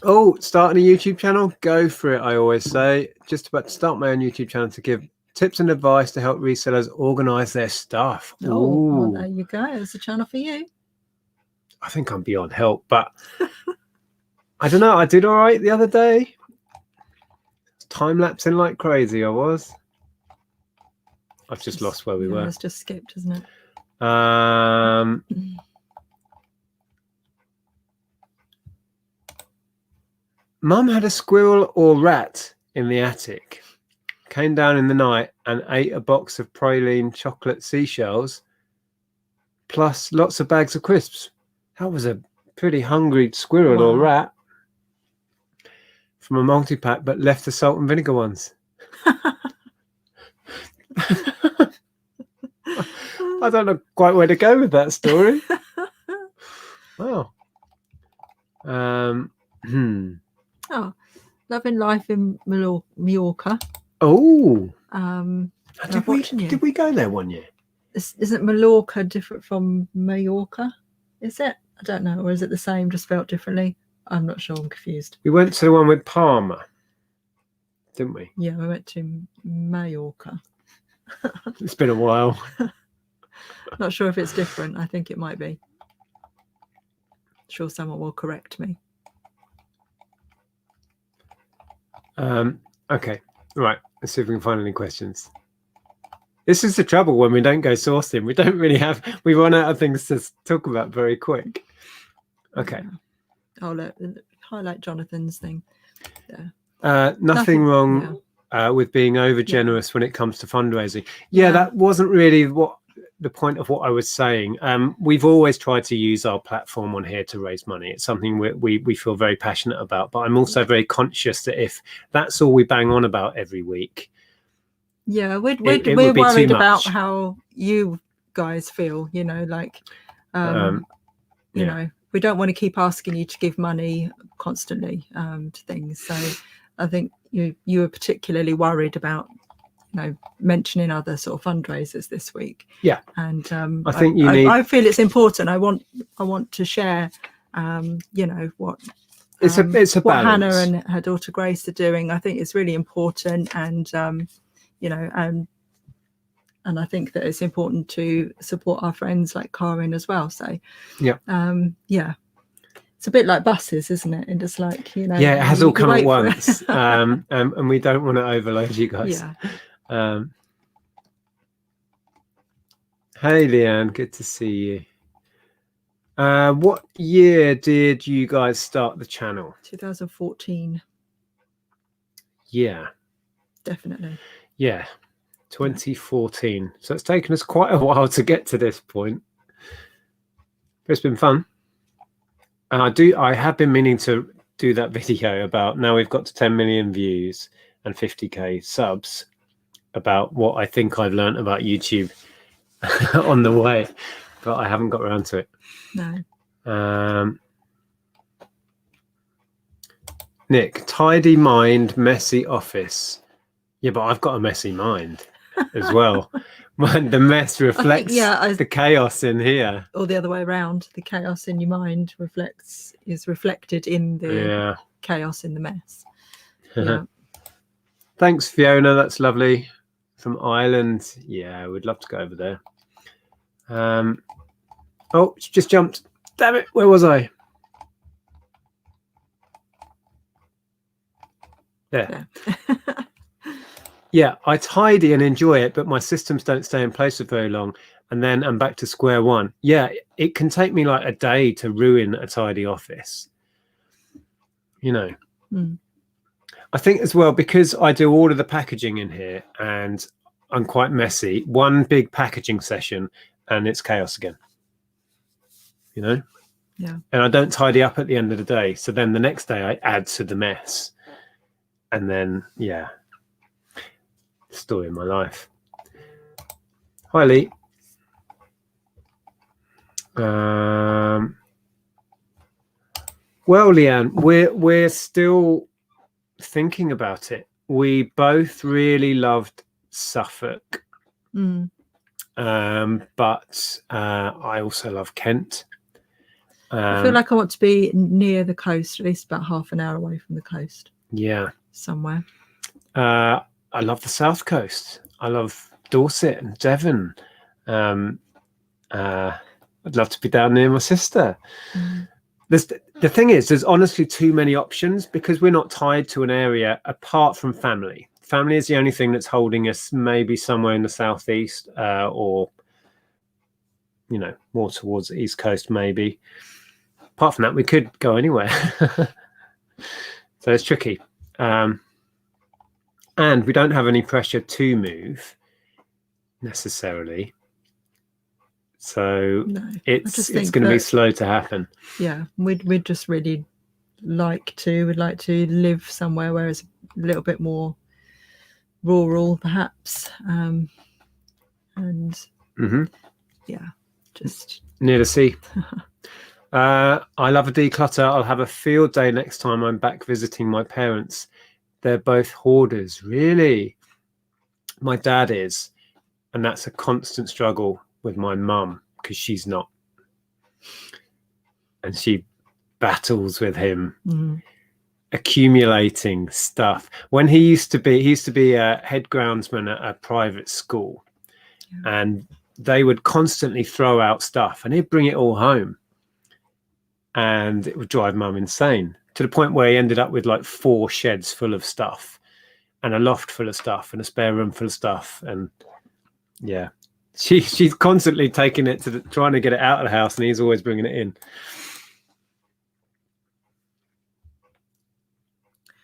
a YouTube channel, go for it. I always say, just about to start my own YouTube channel to give tips and advice to help resellers organize their stuff. Well, there you go. It's a channel for you. I think I'm beyond help, but I don't know. I did all right the other day. Time lapsing like crazy. I was. I've just lost where we were. It's just skipped, isn't it? Mum had a squirrel or rat in the attic. Came down in the night and ate a box of praline chocolate seashells, plus lots of bags of crisps. That was a pretty hungry squirrel or rat from a multi-pack, but left the salt and vinegar ones. I don't know quite where to go with that story. Wow. Oh, loving life in Mallorca. Oh. Did we go there one year? Isn't Mallorca different from Mallorca? Is it? I don't know. Or is it the same, just spelled differently? I'm not sure. I'm confused. We went to the one with Palma, didn't we? Yeah, we went to Mallorca. It's been a while. Not sure if it's different. I think it might be. Sure, someone will correct me. Okay. Right. Let's see if we can find any questions. This is the trouble when we don't go sourcing. We run out of things to talk about very quick. Okay. Oh, look, highlight Jonathan's thing. Yeah. Nothing wrong with being over generous when it comes to fundraising. Yeah, that wasn't really what the point of what I was saying. We've always tried to use our platform on here to raise money. It's something we feel very passionate about, but I'm also very conscious that if that's all we bang on about every week, we're worried about how you guys feel, you know, like you know, we don't want to keep asking you to give money constantly to things. So I think you were particularly worried about, mentioning other sort of fundraisers this week. Yeah. And I think I feel it's important. I want to share, what it's a what balance. Hannah and her daughter Grace are doing. I think it's really important, and and I think that it's important to support our friends like Karin as well. So it's a bit like buses, isn't it? And just like, yeah, it has all come at once. And we don't want to overload you guys. Yeah. Hey Leanne, good to see you. What year did you guys start the channel? 2014. Yeah, definitely. Yeah, 2014. So it's taken us quite a while to get to this point. But it's been fun. I have been meaning to do that video about, now we've got to 10 million views and 50k subs, about what I think I've learned about YouTube on the way, but I haven't got around to it. No. Nick, tidy mind, messy office. Yeah, but I've got a messy mind as well. The mess reflects the chaos in here. Or the other way around, the chaos in your mind is reflected in the chaos in the mess. Yeah. Thanks, Fiona. That's lovely. From Ireland. Yeah, we'd love to go over there. Oh, she just jumped. Damn it, where was I? There. Yeah, I tidy and enjoy it, but my systems don't stay in place for very long, and then I'm back to square one. Yeah, it can take me like a day to ruin a tidy office. I think as well, because I do all of the packaging in here and I'm quite messy, one big packaging session and it's chaos again. Yeah. And I don't tidy up at the end of the day. So then the next day I add to the mess. And then, story of my life. Hi, Lee. Well, Leanne, we're still thinking about it. We both really loved Suffolk, but I also love Kent. I feel like I want to be near the coast, at least about half an hour away from the coast. Yeah, somewhere. I love the south coast. I love Dorset and Devon. I'd love to be down near my sister. The thing is, there's honestly too many options because we're not tied to an area apart from family. Family is the only thing that's holding us maybe somewhere in the southeast or, more towards the east coast maybe. Apart from that, we could go anywhere. So it's tricky. And we don't have any pressure to move necessarily. So it's going to be slow to happen. Yeah, we'd just really like to live somewhere where it's a little bit more rural, perhaps, and just near the sea. I love a declutter. I'll have a field day next time I'm back visiting my parents. They're both hoarders. Really? My dad is, and that's a constant struggle with my mum because she's not, and she battles with him accumulating stuff. When he used to be a head groundsman at a private school, and they would constantly throw out stuff and he'd bring it all home, and it would drive mum insane, to the point where he ended up with like 4 sheds full of stuff and a loft full of stuff and a spare room full of stuff. And she's constantly taking it trying to get it out of the house, and he's always bringing it in.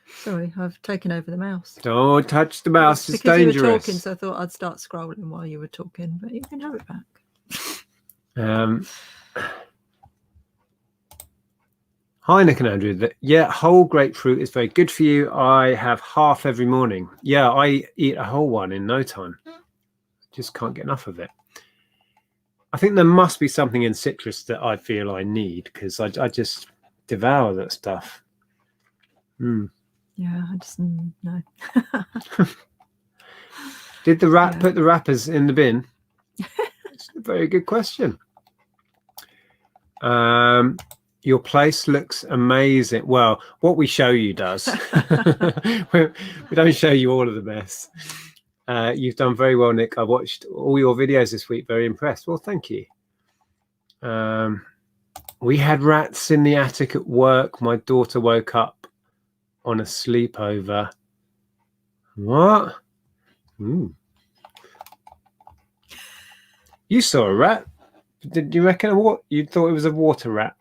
Sorry, I've taken over the mouse. Don't touch the mouse, it's because dangerous. You were talking, so I thought I'd start scrolling while you were talking, but you can have it back. Hi, Nick and Andrea. Whole grapefruit is very good for you. I have half every morning. Yeah, I eat a whole one in no time. Just can't get enough of it. I think there must be something in citrus that I feel I need, because I just devour that stuff. Yeah, I just no. Did the rat put the wrappers in the bin? It's a very good question. Your place looks amazing. Well, what we show you does. We don't show you all of the mess. You've done very well, Nick. I watched all your videos this week. Very impressed. Well, thank you. We had rats in the attic at work. My daughter woke up on a sleepover. What? You saw a rat? Did you reckon you thought it was a water rat?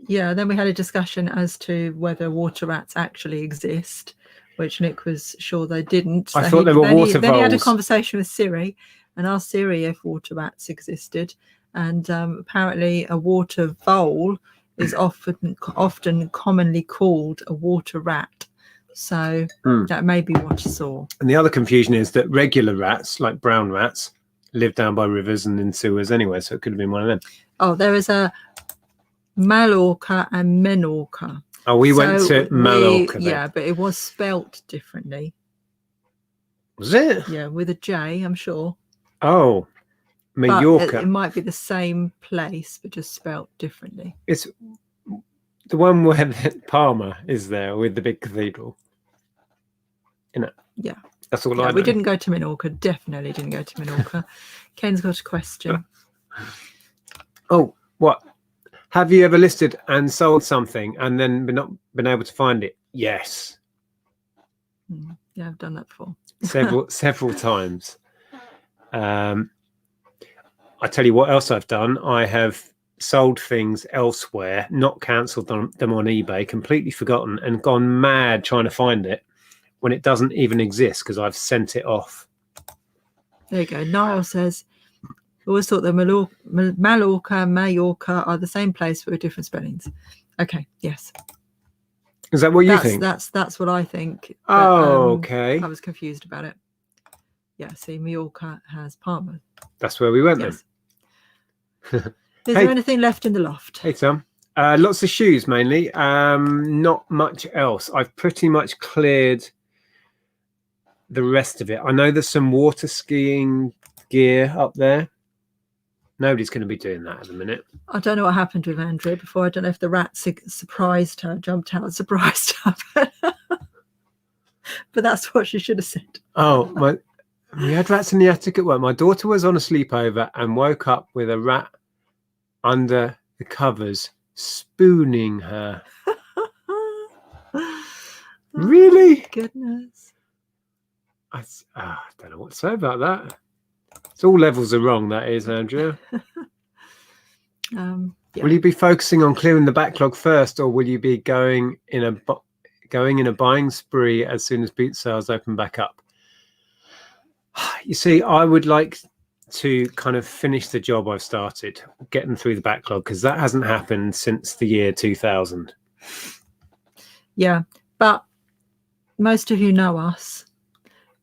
Yeah, then we had a discussion as to whether water rats actually exist, which Nick was sure they didn't. I thought they were water voles. Then he had a conversation with Siri and asked Siri if water rats existed. And apparently a water vole is often commonly called a water rat. So that may be what you saw. And the other confusion is that regular rats, like brown rats, live down by rivers and in sewers anyway, so it could have been one of them. Oh, there is a Mallorca and Menorca. Oh, we went to Mallorca. Yeah, but it was spelt differently. Was it? Yeah, with a J, I'm sure. Oh, Mallorca. It might be the same place, but just spelt differently. It's the one where Palma is there with the big cathedral. You know? Yeah. That's all I know. We didn't go to Menorca. Definitely didn't go to Menorca. Ken's got a question. Oh, what? Have you ever listed and sold something and then not been able to find it? Yes. Yeah, I've done that before. several times. I tell you what else I've done. I have sold things elsewhere, not cancelled them on eBay, completely forgotten, and gone mad trying to find it when it doesn't even exist because I've sent it off. There you go. Niall says, I always thought that Mallorca and Mallorca are the same place but with different spellings. Okay, yes. Is that what you think? That's what I think. Oh, okay. I was confused about it. Yeah, see, Mallorca has Palma. That's where we went then. Is there anything left in the loft? Hey, Tom. Lots of shoes, mainly. Not much else. I've pretty much cleared the rest of it. I know there's some water skiing gear up there. Nobody's going to be doing that at the minute. I don't know what happened with Andrea before. I don't know if the rat surprised her, jumped out and surprised her. But that's what she should have said. Oh, we had rats in the attic at work. My daughter was on a sleepover and woke up with a rat under the covers spooning her. Really? Goodness. I don't know what to say about that. It's all levels are wrong, that is, Andrea. Yeah. Will you be focusing on clearing the backlog first, or will you be going in a buying spree as soon as boot sales open back up? You see, I would like to kind of finish the job I've started, getting through the backlog, because that hasn't happened since the year 2000. Yeah, but most of you know us.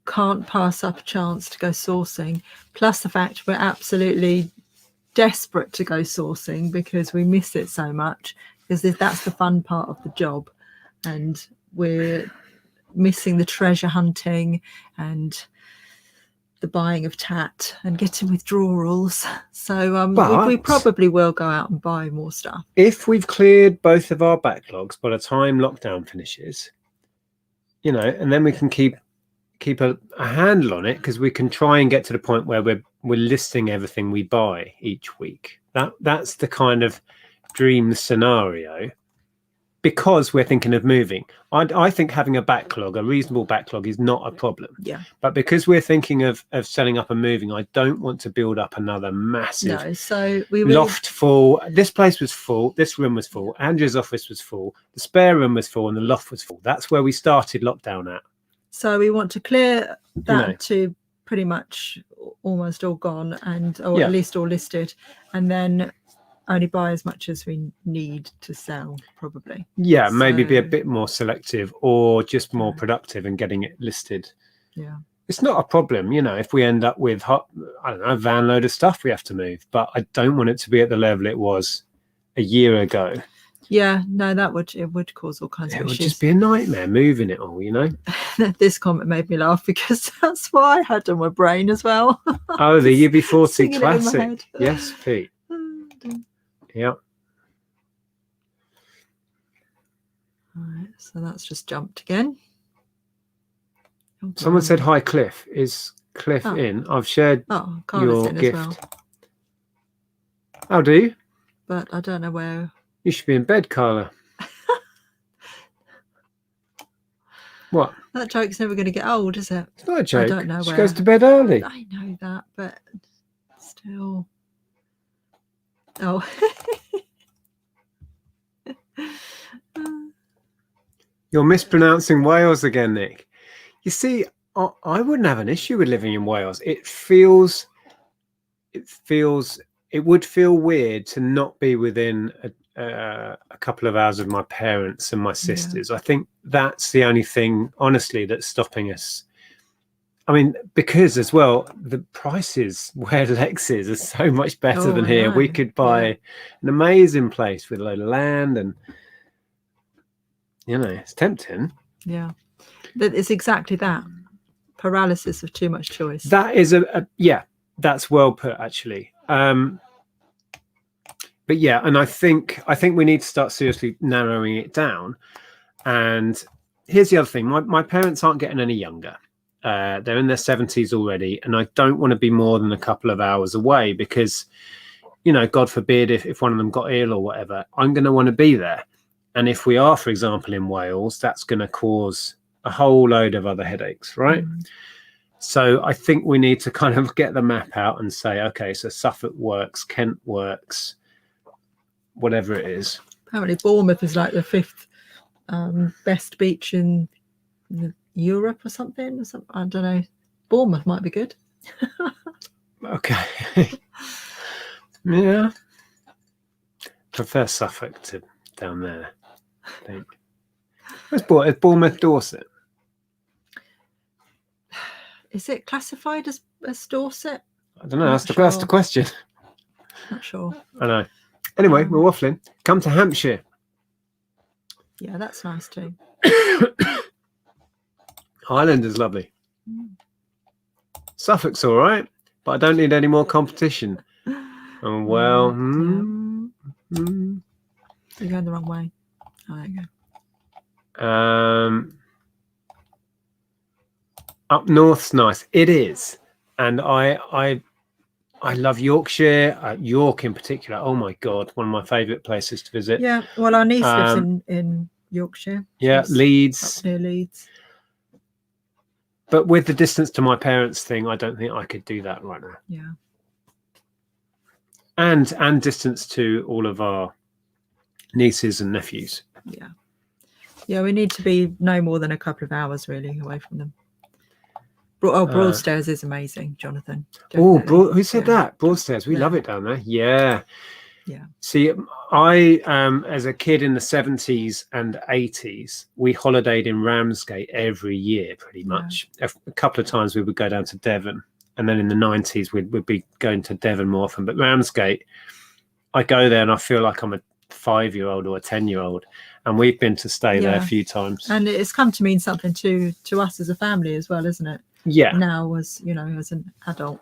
Can't pass up a chance to go sourcing, plus the fact we're absolutely desperate to go sourcing because we miss it so much, because that's the fun part of the job, and we're missing the treasure hunting and the buying of tat and getting withdrawals. So we probably will go out and buy more stuff. If we've cleared both of our backlogs by the time lockdown finishes, you know, and then we can keep a handle on it, because we can try and get to the point where we're listing everything we buy each week. That's the kind of dream scenario, because we're thinking of moving. I think having a reasonable backlog is not a problem. Yeah. But because we're thinking of selling up and moving, I don't want to build up another massive loft full. This place was full. This room was full. Andrea's office was full. The spare room was full and the loft was full. That's where we started lockdown at. So we want to clear that to pretty much almost all gone, or at least all listed, and then only buy as much as we need to sell, probably. Yeah, maybe be a bit more selective or just more productive in getting it listed. Yeah. it's not a problem, you know, if we end up with, I don't know, a van load of stuff we have to move, but I don't want it to be at the level it was a year ago. Yeah, no, it would cause all kinds of issues. It would just be a nightmare moving it all, you know. This comment made me laugh because that's what I had on my brain as well. Oh, the UB40 singing it in my classic. head. Yes, Pete. Yeah. All right, so that's just jumped again. Oh, Someone said, hi, Cliff. Is Cliff in? I've shared your gift. As well. Oh, do you? But I don't know where. You should be in bed, Carla. What? That joke's never going to get old, is it? It's not a joke. I don't know she where. Goes to bed early. I know that, but still. Oh. You're mispronouncing Wales again, Nick. You see, I wouldn't have an issue with living in Wales. It would feel weird to not be within a couple of hours of my parents and my sisters. I think that's the only thing, honestly, that's stopping us. I mean, because as well, the prices where Lex is are so much better than here. We could buy an amazing place with a load of land, and you know, it's tempting. Yeah, it's exactly that paralysis of too much choice. That is that's well put, actually. But yeah, and I think we need to start seriously narrowing it down. And here's the other thing: my parents aren't getting any younger. They're in their 70s already, and I don't want to be more than a couple of hours away because, you know, God forbid if one of them got ill or whatever, I'm going to want to be there. And if we are, for example, in Wales, that's going to cause a whole load of other headaches, right? So I think we need to kind of get the map out and say, okay, so Suffolk works, Kent works, whatever it is. Apparently Bournemouth is like the 5th best beach in Europe or something. I don't know. Bournemouth might be good. Okay. Yeah. Prefer Suffolk to down there, I think. It's Bournemouth, Dorset. Is it classified as Dorset? I don't know. That's the question. Not sure. I know. Anyway, we're waffling. Come to Hampshire. Yeah, that's nice too. Ireland is lovely. Suffolk's all right, but I don't need any more competition. Oh, well. You're going the wrong way. Oh, there you go. Up north's nice. It is, and I love Yorkshire. York in particular. Oh my God, one of my favourite places to visit. Yeah. Well, our niece lives in Yorkshire. Yeah, Leeds. Up near Leeds. But with the distance to my parents thing, I don't think I could do that right now. Yeah. And distance to all of our nieces and nephews. Yeah. Yeah, we need to be no more than a couple of hours really away from them. Broadstairs is amazing, Jonathan. Oh, who said that? Broadstairs. We love it down there. Yeah. Yeah. See, I as a kid in the 70s and 80s, we holidayed in Ramsgate every year, pretty much. A couple of times we would go down to Devon, and then in the 90s we'd be going to Devon more often. But Ramsgate, I go there and I feel like I'm a 5-year-old or a 10-year-old, and we've been to stay there a few times. And it's come to mean something to us as a family as well, isn't it? Yeah. Now, as you know, as an adult,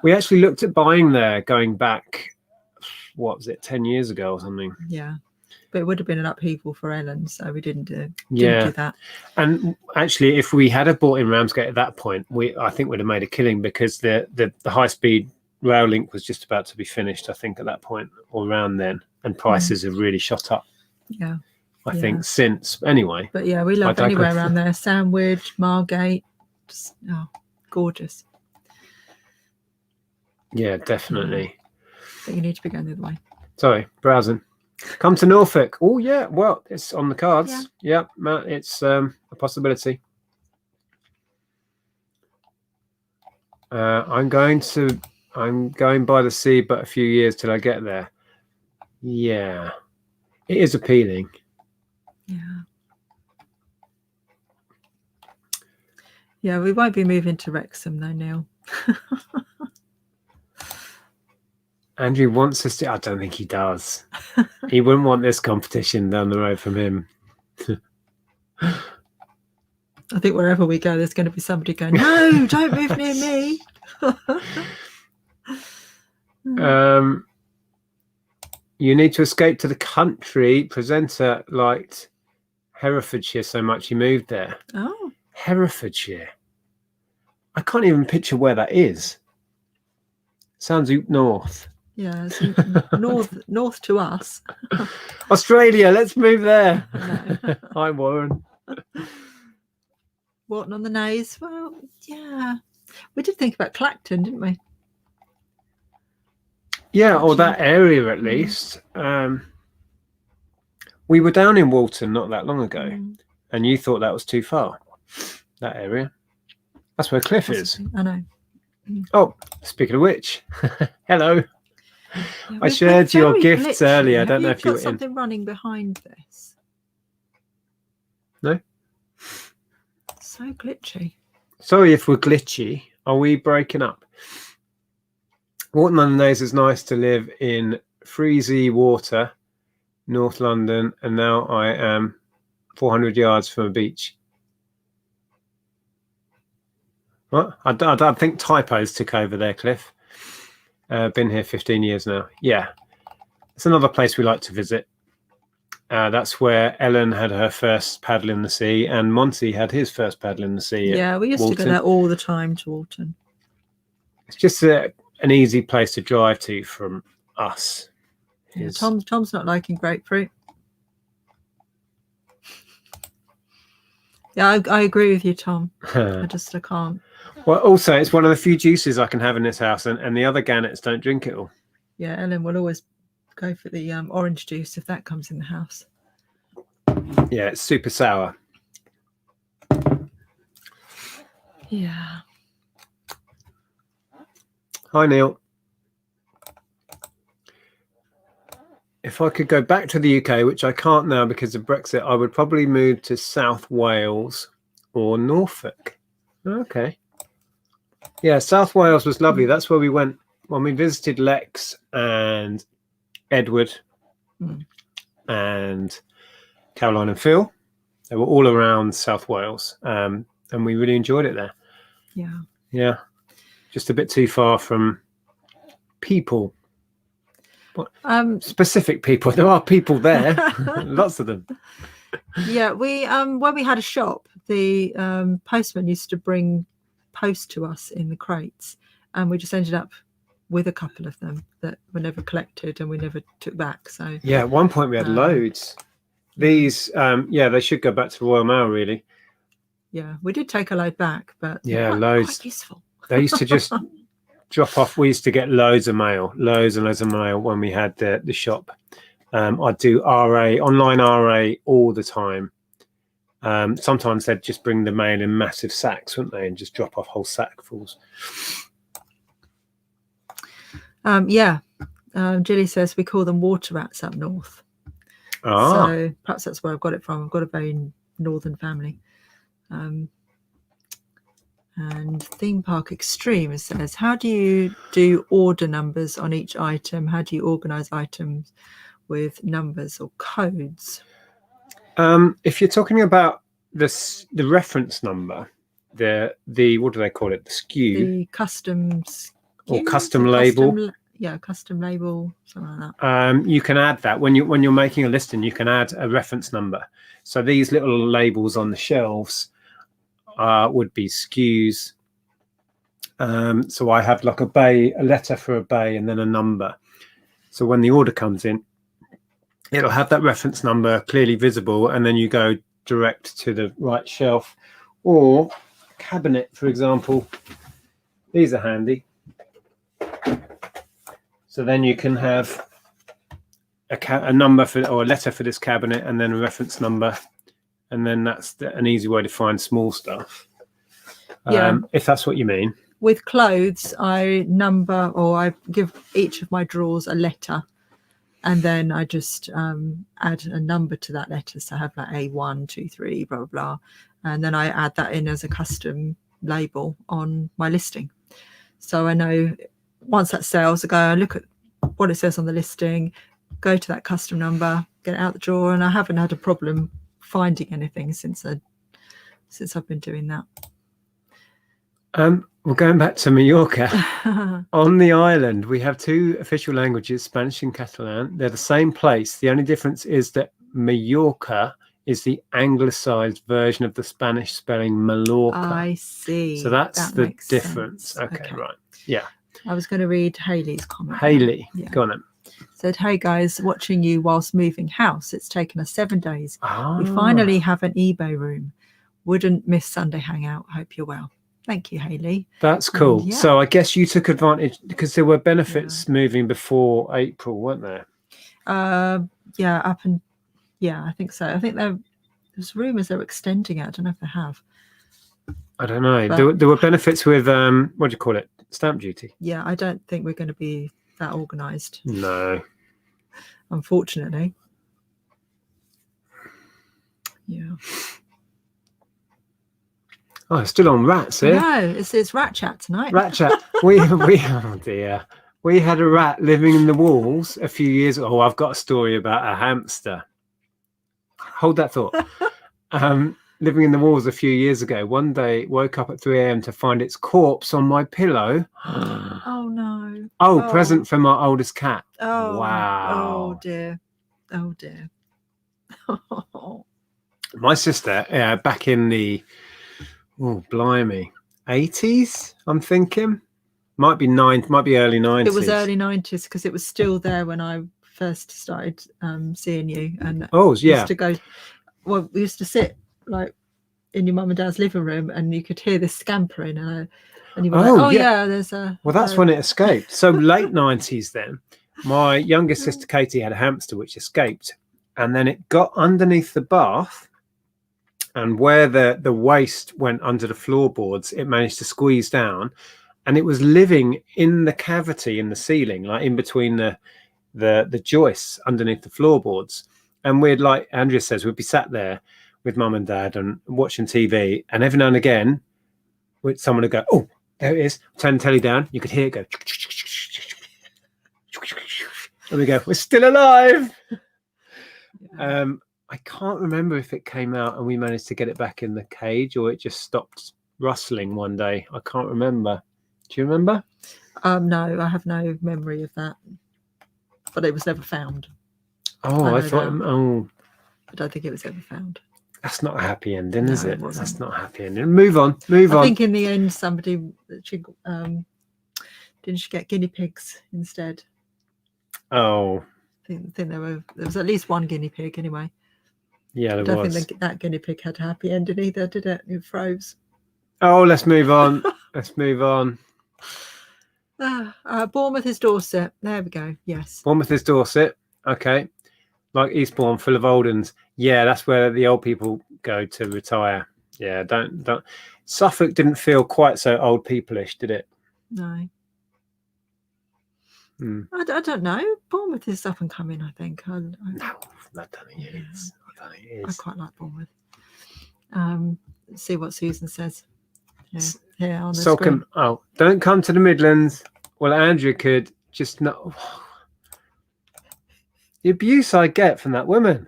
we actually looked at buying there, going back. What was it, 10 years ago or something? Yeah, but it would have been an upheaval for Ellen, so we didn't do that. And actually, if we had bought in Ramsgate at that point, I think we'd have made a killing because the high-speed rail link was just about to be finished, I think, at that point or around then, and prices have really shot up. Yeah, I think since anyway. But yeah, we love anywhere around there. Sandwich, Margate, just gorgeous. Yeah, definitely. But you need to be going the other way. Sorry, browsing. Come to Norfolk. Oh yeah, well, it's on the cards. Yeah, Matt, it's a possibility. I'm going by the sea, but a few years till I get there. Yeah, it is appealing. Yeah, we won't be moving to Wrexham though, Neil. Andrew wants us to. I don't think he does. He wouldn't want this competition down the road from him. I think wherever we go, there's going to be somebody going, no, don't move near me. You need to escape to the country. Presenter liked Herefordshire so much he moved there. Oh, Herefordshire. I can't even picture where that is. Sounds north. yeah, it's north to us. Australia, let's move there. No. Hi, Warren. Wharton on the Naze. Well, yeah. We did think about Clacton, didn't we? Yeah, or that area at least. We were down in Walton not that long ago, and you thought that was too far, that area. That's where Cliff is. I know. Oh, speaking of which, hello. Yeah, I shared your very gifts glitchy. earlier. I Have don't know you if you got were in. something running behind this. No? So glitchy. Sorry if we're glitchy. Are we breaking up? Walton on the Naze is nice to live in freezy water, North London, and now I am 400 yards from a beach. What? I think typos took over there, Cliff. Been here 15 years now. Yeah. It's another place we like to visit. That's where Ellen had her first paddle in the sea, and Monty had his first paddle in the sea. Yeah, we used to go there all the time to Walton. It's just an easy place to drive to from us. Yeah, Tom's not liking grapefruit. Yeah, I agree with you, Tom. I can't. Well, also, it's one of the few juices I can have in this house, and the other gannets don't drink it all. Yeah, Ellen will always go for the orange juice if that comes in the house. Yeah, it's super sour. Yeah. Hi, Neil. If I could go back to the UK, which I can't now because of Brexit, I would probably move to South Wales or Norfolk. Okay. Yeah, South Wales was lovely. That's where we went when we visited Lex and Edward and Caroline and Phil. They were all around South Wales, and we really enjoyed it there. Yeah. Yeah. Just a bit too far from people. Specific people. There are people there. Lots of them. Yeah, we when we had a shop, the postman used to bring post to us in the crates, and we just ended up with a couple of them that were never collected and we never took back. So yeah, at one point we had loads. These they should go back to Royal Mail, really. Yeah, we did take a load back, but yeah, loads. Quite useful. They used to just drop off. We used to get loads and loads of mail when we had the shop. I'd do online RA all the time. Sometimes they'd just bring the mail in massive sacks, wouldn't they, and just drop off whole sackfuls. Gilly says we call them water rats up north. So perhaps that's where I've got it from. I've got a very northern family. And Theme Park Extreme says, how do you do order numbers on each item? How do you organize items with numbers or codes? If you're talking about the reference number, the what do they call it? The SKU, the custom or custom label. Custom label, something like that. You can add that when you're making a listing. You can add a reference number. So these little labels on the shelves would be SKUs. So I have like a letter for a bay, and then a number. So when the order comes in, it'll have that reference number clearly visible, and then you go direct to the right shelf or cabinet, for example. These are handy. So then you can have a number or a letter for this cabinet, and then a reference number, and then that's an easy way to find small stuff. If that's what you mean. With clothes, I number, or I give each of my drawers a letter, and then I just add a number to that letter. So I have like A1, 2, 3, blah, blah, blah. And then I add that in as a custom label on my listing. So I know once that sells, I go and look at what it says on the listing, go to that custom number, get it out the drawer, and I haven't had a problem finding anything since I've been doing that. We're going back to Mallorca. On the island, we have 2 official languages, Spanish and Catalan. They're the same place. The only difference is that Mallorca is the anglicized version of the Spanish spelling Mallorca. I see. So that's that the difference. Okay, right. Yeah. I was going to read Hayley's comment. Hayley, go on then. Said, hey guys, watching you whilst moving house. It's taken us 7 days. We finally have an eBay room. Wouldn't miss Sunday hangout. Hope you're well. Thank you, Hayley. That's cool. So I guess you took advantage because there were benefits moving before April, weren't there? I think so. I think there's rumours they're extending it. I don't know if they have. I don't know. There were benefits with what do you call it? Stamp duty. Yeah, I don't think we're going to be that organised. No. Unfortunately. Yeah. Oh, it's still on rats here. No, it's rat chat tonight. Rat chat. we oh dear. We had a rat living in the walls a few years ago. Oh, I've got a story about a hamster. Hold that thought. Living in the walls a few years ago. One day, woke up at 3 a.m. to find its corpse on my pillow. Oh no. Oh, present from our oldest cat. Oh wow. Oh dear. Oh dear. My sister, back in the blimey, 80s, I'm thinking. Might be early 90s. It was early 90s because it was still there when I first started seeing you. And used to go. Well, we used to sit like in your mum and dad's living room, and you could hear this scampering, and you were like, there's a. Well, that's when it escaped. So late 90s. Then my youngest sister Katie had a hamster which escaped, and then it got underneath the bath. And where the waste went under the floorboards, it managed to squeeze down, and it was living in the cavity in the ceiling, like in between the joists underneath the floorboards. And we'd, like Andrea says, we'd be sat there with mum and dad and watching TV, and every now and again, someone would go, "Oh, there it is!" Turn the telly down, you could hear it go, and we go, "We're still alive." Yeah. I can't remember if it came out and we managed to get it back in the cage, or it just stopped rustling one day. I can't remember. Do you remember? No, I have no memory of that. But it was never found. Oh, I thought. Oh, I don't think it was ever found. That's not a happy ending, is it? That's not a happy ending. Move on. I think in the end, somebody didn't she get guinea pigs instead? Oh. I think there was at least one guinea pig anyway. Yeah, I don't think that guinea pig had a happy ending either, did it? It froze. Oh, let's move on. Let's move on. Bournemouth is Dorset. There we go. Yes. Bournemouth is Dorset. Okay. Like Eastbourne, full of old uns. Yeah, that's where the old people go to retire. Yeah, don't. Suffolk didn't feel quite so old people-ish, did it? No. I don't know. Bournemouth is up and coming, I think. No, I don't think it is. I quite like Bournemouth. See what Susan says. Yeah, on the screen. Oh, don't come to the Midlands. Well, Andrea could just not. The abuse I get from that woman.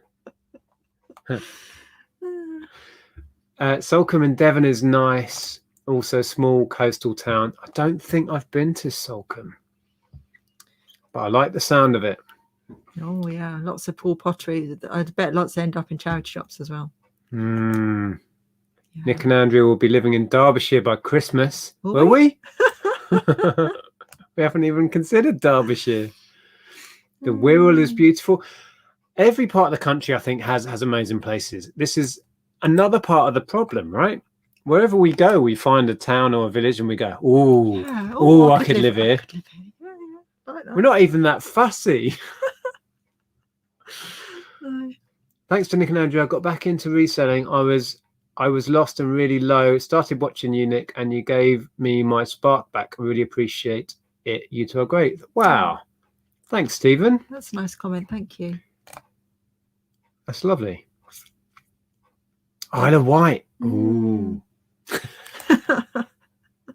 Salcombe in Devon is nice. Also, small coastal town. I don't think I've been to Salcombe, but I like the sound of it. Oh yeah, lots of pool pottery. I bet lots end up in charity shops as well. Yeah. Nick and Andrea will be living in Derbyshire by Christmas. Will we? We haven't even considered Derbyshire. The Wirral is beautiful. Every part of the country, I think, has amazing places. This is another part of the problem, right? Wherever we go, we find a town or a village and we go, I could live here. Like we're not even that fussy. No. Thanks to Nick and Andrea, I got back into reselling. I was lost and really low. Started watching you, Nick, and you gave me my spark back. I really appreciate it. You two are great. Wow. Thanks, Stephen. That's a nice comment. Thank you. That's lovely. Isle of Wight. Ooh.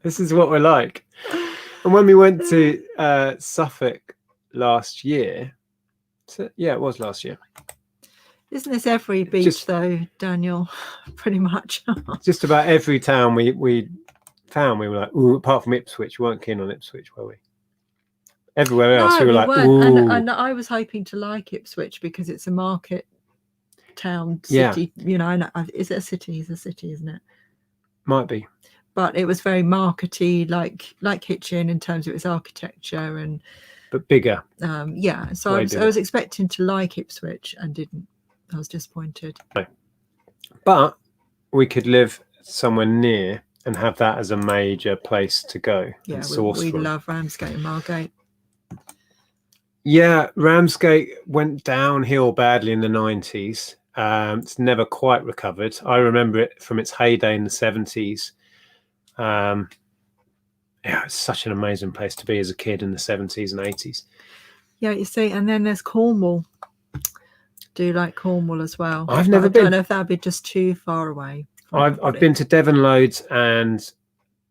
This is what we're like. And when we went to Suffolk last year, so, yeah, it was last year. Isn't this every beach though, Daniel? Pretty much. Just about every town we found, we were like, ooh, apart from Ipswich, we weren't keen on Ipswich, were we? Everywhere else, we were like, ooh. And I was hoping to like Ipswich because it's a market town, city, you know. And is it a city? It's a city, isn't it? Might be. But it was very markety, like Hitchin in terms of its architecture but bigger. Yeah. So I was expecting to like Ipswich and didn't. I was disappointed. No. But we could live somewhere near and have that as a major place to go. Yeah, and source we from. love Ramsgate and Margate. Yeah, Ramsgate went downhill badly in the 90s. It's never quite recovered. I remember it from its heyday in the 70s. Yeah, it's such an amazing place to be as a kid in the 70s and 80s. Yeah, you see, and then there's Cornwall. Do you like Cornwall as well? I've never been. I don't know if that'd be just too far away. I've been to Devon loads and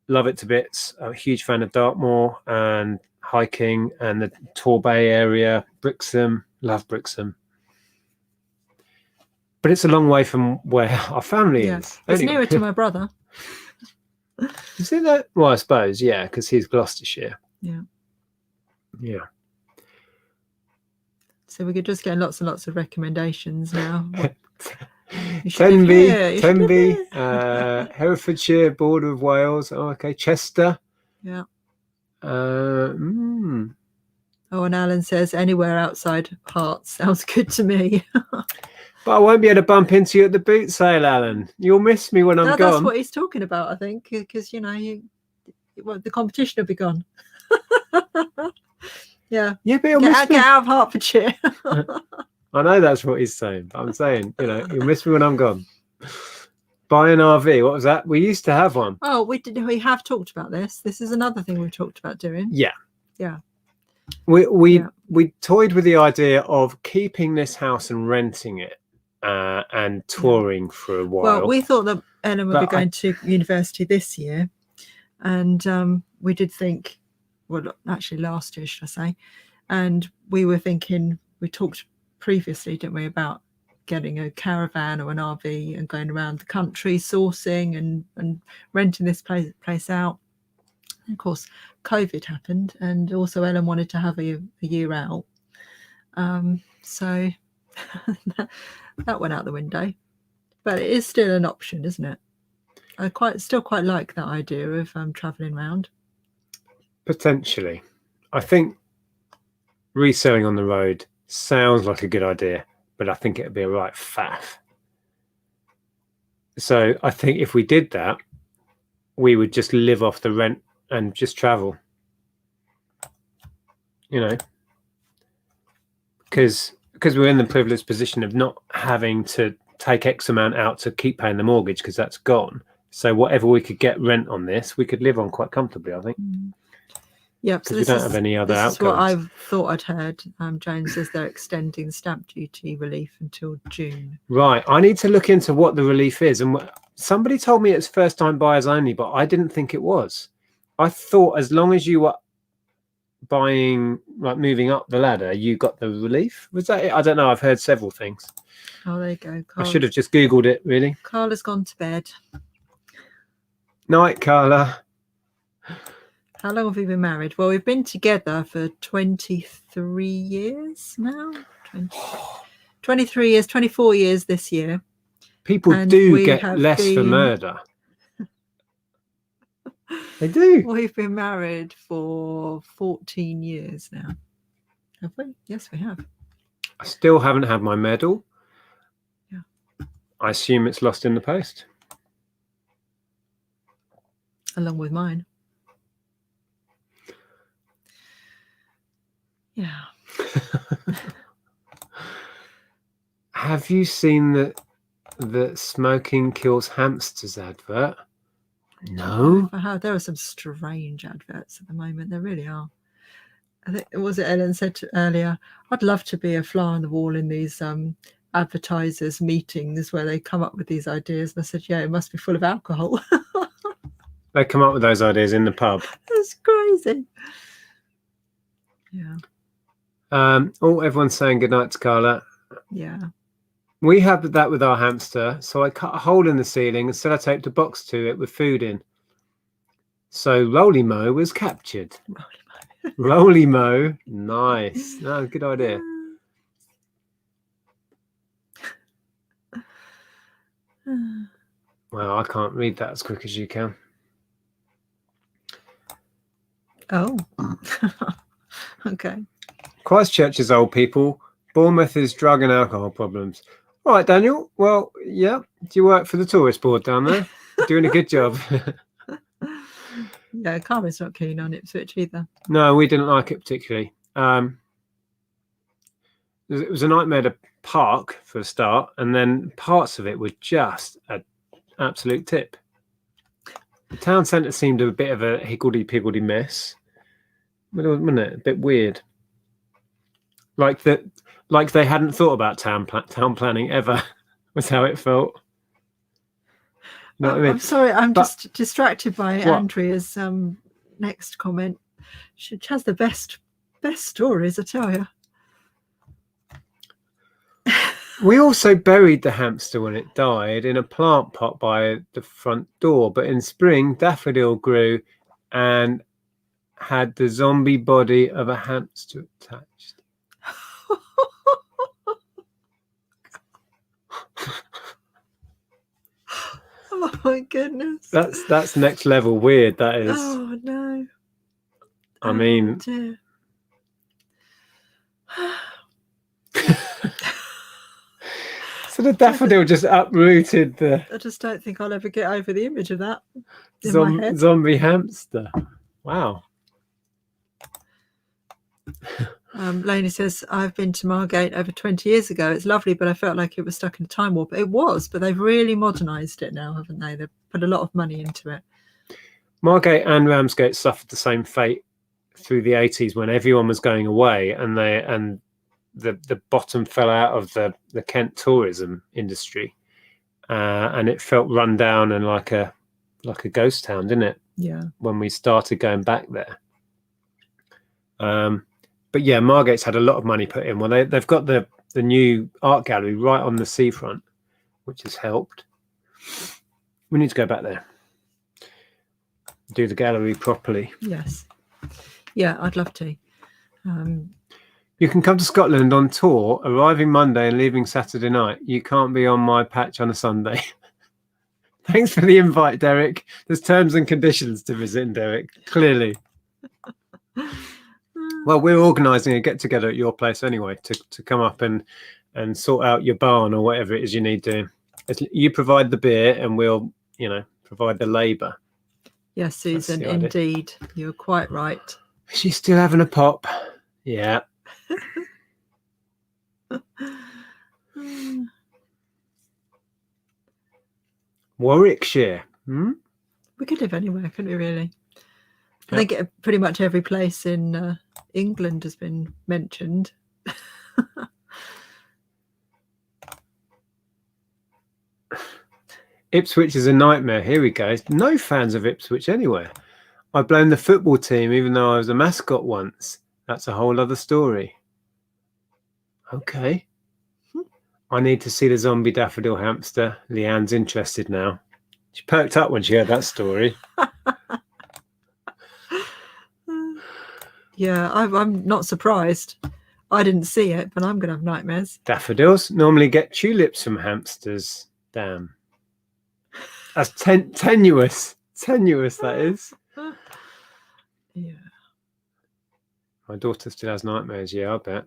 love it to bits. I'm a huge fan of Dartmoor and hiking and the Torbay area, Brixham. Love Brixham. But it's a long way from where our family is. It's nearer to my brother. Is it that? Well, I suppose, yeah, because he's Gloucestershire. Yeah. Yeah. So we could just get lots and lots of recommendations now. Tenby, Herefordshire, border of Wales. Oh, okay, Chester. Yeah. Oh, and Alan says anywhere outside Hearts sounds good to me. But I won't be able to bump into you at the boot sale, Alan. You'll miss me when I'm gone. That's what he's talking about, I think, because you know, the competition will be gone. Yeah. Yeah, but get out of Hertfordshire. I know that's what he's saying, but I'm saying, you know, you'll miss me when I'm gone. Buy an RV. What was that? We used to have one. Oh, we have talked about this. This is another thing we've talked about doing. Yeah. Yeah. We toyed with the idea of keeping this house and renting it and touring for a while. Well, we thought that Ellen would be going to university this year, and we did think, well, actually last year, should I say, and we were thinking, we talked previously, didn't we, about getting a caravan or an RV and going around the country sourcing and renting this place out. And of course, COVID happened, and also Ellen wanted to have a year out. So that went out the window. But it is still an option, isn't it? I still quite like that idea of travelling around. Potentially. I think reselling on the road sounds like a good idea, but I think it'd be a right faff. So I think if we did that, we would just live off the rent and just travel. You know, because we're in the privileged position of not having to take X amount out to keep paying the mortgage because that's gone. So whatever we could get rent on this, we could live on quite comfortably, I think. Yeah, because we don't have any other outcomes. This is what I thought I'd heard. James says they're extending stamp duty relief until June. Right. I need to look into what the relief is. And somebody told me it's first-time buyers only, but I didn't think it was. I thought as long as you were buying, like moving up the ladder, you got the relief. Was that it? I don't know. I've heard several things. Oh, there you go. I should have just Googled it, really. Carla's gone to bed. Night, Carla. How long have we been married? Well, we've been together for 23 years now. 23 years, 24 years this year. People do get less for murder. They do. We've been married for 14 years now. Have we? Yes, we have. I still haven't had my medal. Yeah. I assume it's lost in the post. Along with mine. Yeah. Have you seen the smoking kills hamsters advert? No. There are some strange adverts at the moment. There really are. I think Ellen said earlier, I'd love to be a fly on the wall in these advertisers' meetings where they come up with these ideas. And I said, yeah, it must be full of alcohol. They come up with those ideas in the pub. That's crazy. Yeah. Everyone's saying goodnight to Carla. Yeah. We have that with our hamster. So I cut a hole in the ceiling and sellotaped a box to it with food in. So Roly Mo was captured. Roly Mo. Nice. No, good idea. Well, I can't read that as quick as you can. Oh. Okay. Christchurch's old people. Bournemouth is drug and alcohol problems. All right, Daniel. Well, yeah. Do you work for the tourist board down there? You're doing a good job. Yeah, Carmen's not keen on Ipswich either. No, we didn't like it particularly. It was a nightmare to park for a start, and then parts of it were just an absolute tip. The town centre seemed a bit of a higgledy-piggledy mess, wasn't it? A bit weird. Like they hadn't thought about town planning ever. Was how it felt. You know what I mean? I'm sorry, I'm just distracted by What? Andrea's next comment. She has the best stories, I tell you. We also buried the hamster when it died in a plant pot by the front door, but in spring, daffodil grew and had the zombie body of a hamster attached. Oh my goodness. That's next level weird, that is. Oh no. I mean, dear. So the daffodil just uprooted the I just don't think I'll ever get over the image of that in my head. zombie hamster. Wow. Lainey says, I've been to Margate over 20 years ago. It's lovely, but I felt like it was stuck in a time warp. It was, but they've really modernised it now, haven't they? They've put a lot of money into it. Margate and Ramsgate suffered the same fate through the 80s when everyone was going away and the bottom fell out of the Kent tourism industry, and it felt run down and like a ghost town, didn't it? Yeah. When we started going back there. But yeah, Margate's had a lot of money put in. Well, they've got the new art gallery right on the seafront, which has helped. We need to go back there, do the gallery properly. Yes. Yeah, I'd love to. You can come to Scotland on tour, arriving Monday and leaving Saturday night. You can't be on my patch on a Sunday. Thanks for the invite, Derek. There's terms and conditions to visiting, Derek, clearly. Well, we're organising a get-together at your place anyway to come up and sort out your barn or whatever it is you need doing. You provide the beer and we'll, provide the labour. Yes, Susan, indeed. You're quite right. She's still having a pop. Yeah. Warwickshire. We could live anywhere, couldn't we, really? I think pretty much every place in England has been mentioned. Ipswich is a nightmare. Here we go. No fans of Ipswich anywhere. I blame the football team, even though I was a mascot once. That's a whole other story. Okay. I need to see the zombie daffodil hamster. Leanne's interested now. She perked up when she heard that story. Yeah, I'm not surprised. I didn't see it, but I'm going to have nightmares. Daffodils normally get tulips from hamsters. Damn. That's tenuous. Tenuous, that is. Yeah. My daughter still has nightmares. Yeah, I bet.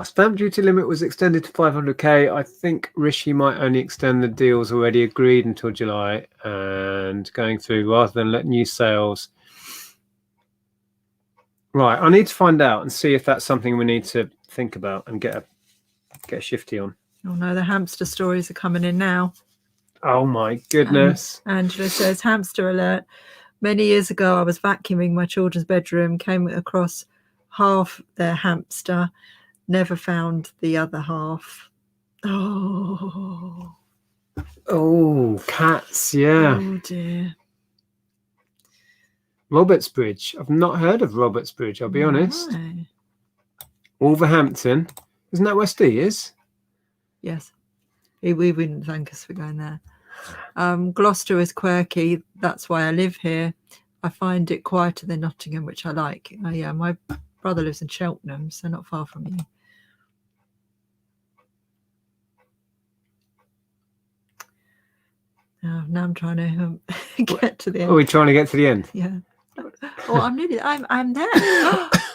Stamp duty limit was extended to 500k. I think Rishi might only extend the deals already agreed until July and going through rather than let new sales. Right, I need to find out and see if that's something we need to think about and get a shifty on. Oh no, the hamster stories are coming in now. Oh my goodness. Angela says, hamster alert. Many years ago, I was vacuuming my children's bedroom, came across half their hamster, never found the other half. Oh. Oh, cats, yeah. Oh dear. Robertsbridge. I've not heard of Robertsbridge, I'll be honest. No. Wolverhampton. Isn't that where Steve is? Yes. We wouldn't thank us for going there. Gloucester is quirky. That's why I live here. I find it quieter than Nottingham, which I like. Yeah, my brother lives in Cheltenham, so not far from you. Now I'm trying to get to the end. Are we trying to get to the end? Yeah. Oh, I'm nearly. I'm there.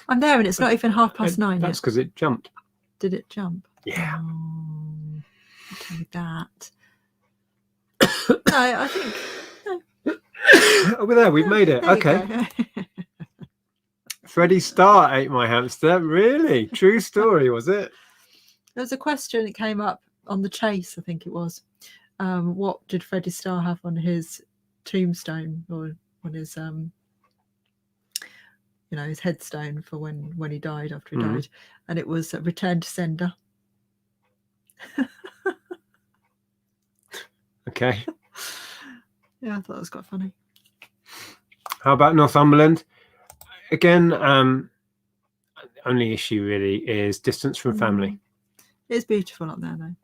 I'm there, and it's not even 9:30 That's yet. because it jumped. Did it jump? Yeah. Oh, I'll tell you that. No, I think. Oh, we're there. We've made it. There you Okay. go. Freddie Starr ate my hamster. Really? True story, was it? There was a question that came up on the Chase, I think it was. What did Freddie Starr have on his tombstone or on his his headstone for when he died, after he died? And it was return to sender. Okay. Yeah, I thought that was quite funny. How about Northumberland? Again, only issue really is distance from family. It's beautiful up there though.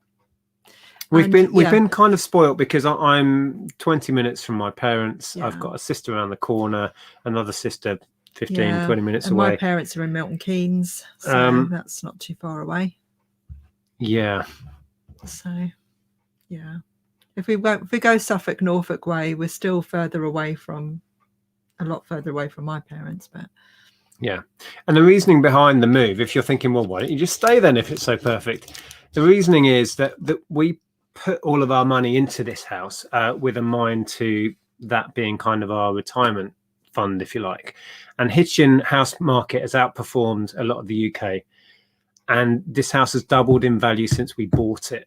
We've been kind of spoilt because I'm 20 minutes from my parents. Yeah. I've got a sister around the corner, another sister 15, 20 minutes away. My parents are in Milton Keynes, so that's not too far away. Yeah. So, yeah. If we go Suffolk, Norfolk way, we're still a lot further away from my parents, but yeah. And the reasoning behind the move, if you're thinking, well, why don't you just stay then if it's so perfect? The reasoning is that we put all of our money into this house with a mind to that being kind of our retirement fund, if you like. And Hitchin house market has outperformed a lot of the UK. And this house has doubled in value since we bought it.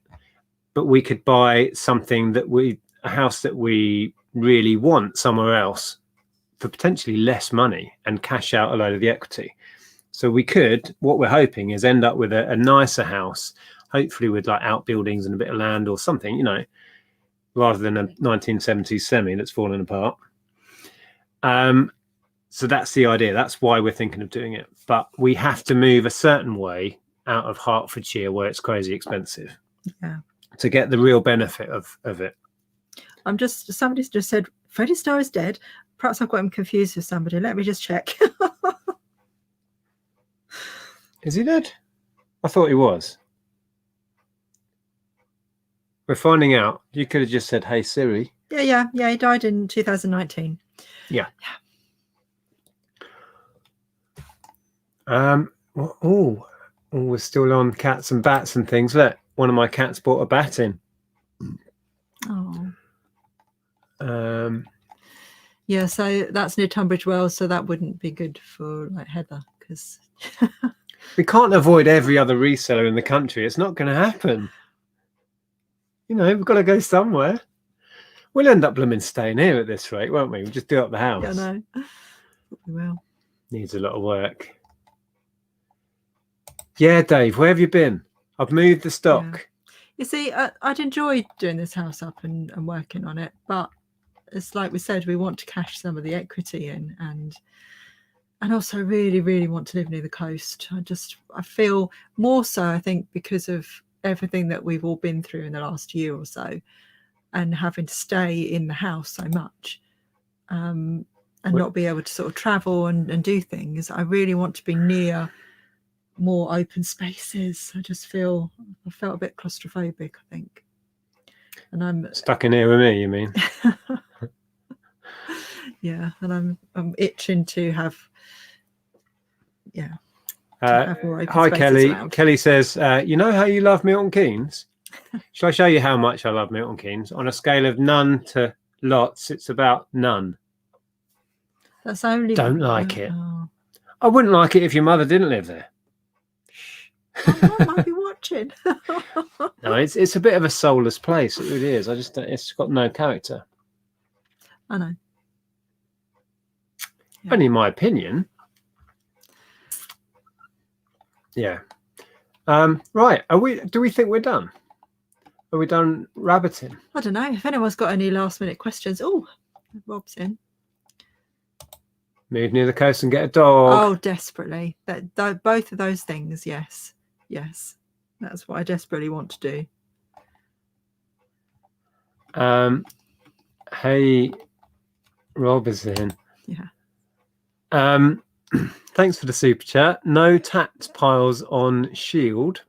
But we could buy something a house that we really want somewhere else for potentially less money and cash out a load of the equity. So we could, what we're hoping is end up with a nicer house, hopefully with like outbuildings and a bit of land or something, rather than a 1970s semi that's fallen apart. So that's the idea. That's why we're thinking of doing it. But we have to move a certain way out of Hertfordshire where it's crazy expensive. Yeah. To get the real benefit of it. Somebody's just said Freddie Starr is dead. Perhaps I've got him confused with somebody. Let me just check. Is he dead? I thought he was. We're finding out. You could have just said, "Hey Siri." Yeah. He died in 2019. Yeah. We're still on cats and bats and things. Look, one of my cats brought a bat in. Oh. Yeah, so that's near Tunbridge Wells, so that wouldn't be good for like Heather, because we can't avoid every other reseller in the country. It's not going to happen. We've got to go somewhere. We'll end up blooming staying here at this rate, won't we? We'll just do up the house. Yeah, I know. We will. Needs a lot of work. Yeah, Dave, where have you been? I've moved the stock. Yeah. You see, I'd enjoy doing this house up and working on it, but it's like we said, we want to cash some of the equity in, and also really, really want to live near the coast. I feel more so, I think, because of everything that we've all been through in the last year or so, and having to stay in the house so much, and not be able to sort of travel and do things. I really want to be near more open spaces. I felt a bit claustrophobic, I think. And I'm stuck in here with me, you mean? Yeah, and I'm itching to have more open hi Kelly around. Kelly says, you know how you love Milton Keynes? Shall I show you how much I love Milton Keynes? On a scale of none to lots, it's about none. That's only don't like it. I wouldn't like it if your mother didn't live there. I might be watching. No, it's a bit of a soulless place. It really is. It's got no character. I know. Yeah. Only in my opinion. Yeah. Right. Do we think we're done? Are we done rabbiting? I don't know if anyone's got any last minute questions. Oh, Rob's in. Move near the coast and get a dog. Oh, desperately. Both of those things. Yes. That's what I desperately want to do. Hey, Rob is in. Yeah. Thanks for the super chat. No tax piles on Shield.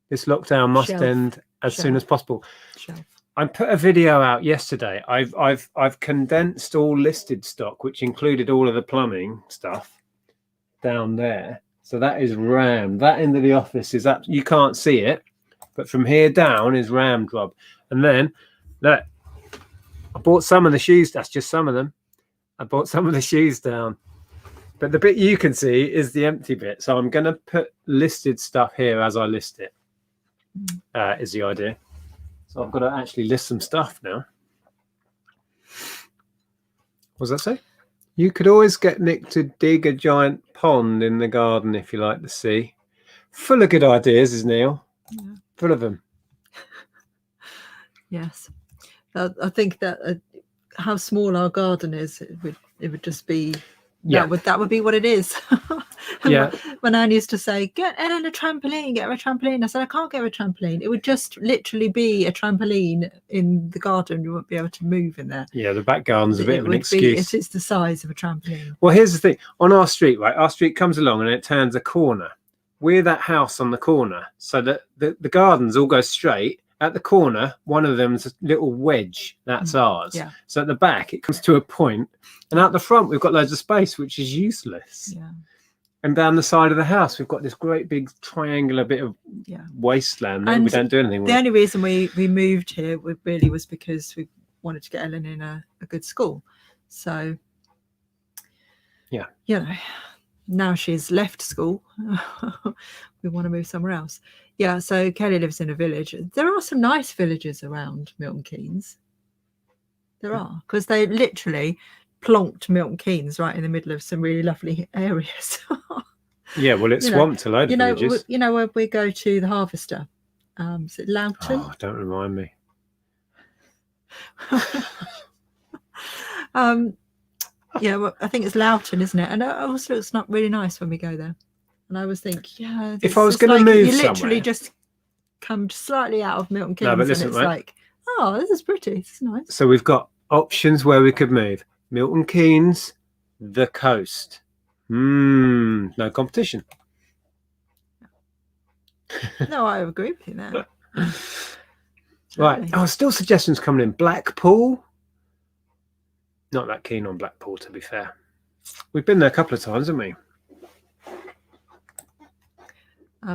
This lockdown must end as soon as possible. I put a video out yesterday. I've condensed all listed stock, which included all of the plumbing stuff down there. So that is rammed. That end of the office is up. You can't see it, but from here down is rammed, Rob. And then look, I bought some of the shoes. That's just some of them. I bought some of the shoes down, but the bit you can see is the empty bit. So I'm going to put listed stuff here as I list it. Is the idea. So I've got to actually list some stuff now. What does that say? You could always get Nick to dig a giant pond in the garden if you like the sea. Full of good ideas, is Neil. Yeah. Full of them. Yes. I think that how small our garden is, it would just be... Yeah, that would be what it is. Yeah. My nan used to say, get Ellen a trampoline, get her a trampoline. I said, I can't get her a trampoline. It would just literally be a trampoline in the garden. You won't be able to move in there. Yeah, the back garden's a bit of an excuse. It is the size of a trampoline. Well, here's the thing. On our street, right, our street comes along and it turns a corner. We're that house on the corner. So that the gardens all go straight. At the corner, one of them's a little wedge. That's ours. Yeah. So at the back, it comes to a point, and out the front, we've got loads of space, which is useless. Yeah. And down the side of the house, we've got this great big triangular bit of wasteland that we don't do anything with. The only reason we moved here really was because we wanted to get Ellen in a good school. So, yeah, you know, now she's left school, we want to move somewhere else. Yeah, so Kelly lives in a village. There are some nice villages around Milton Keynes. There are, because they literally plonked Milton Keynes right in the middle of some really lovely areas. Yeah, well, it's swamped a load of villages. You know, where we go to the Harvester, is it Loughton? Oh, don't remind me. Yeah, well, I think it's Loughton, isn't it? And it also looks not really nice when we go there. And I always think, yeah, if I was going to move you somewhere, literally just come slightly out of Milton Keynes, no, but listen, and it's like, oh, this is pretty, this is nice. So we've got options where we could move: Milton Keynes, the coast. No competition. No, I agree with you there. Right. Oh, still suggestions coming in. Blackpool. Not that keen on Blackpool, to be fair. We've been there a couple of times, haven't we?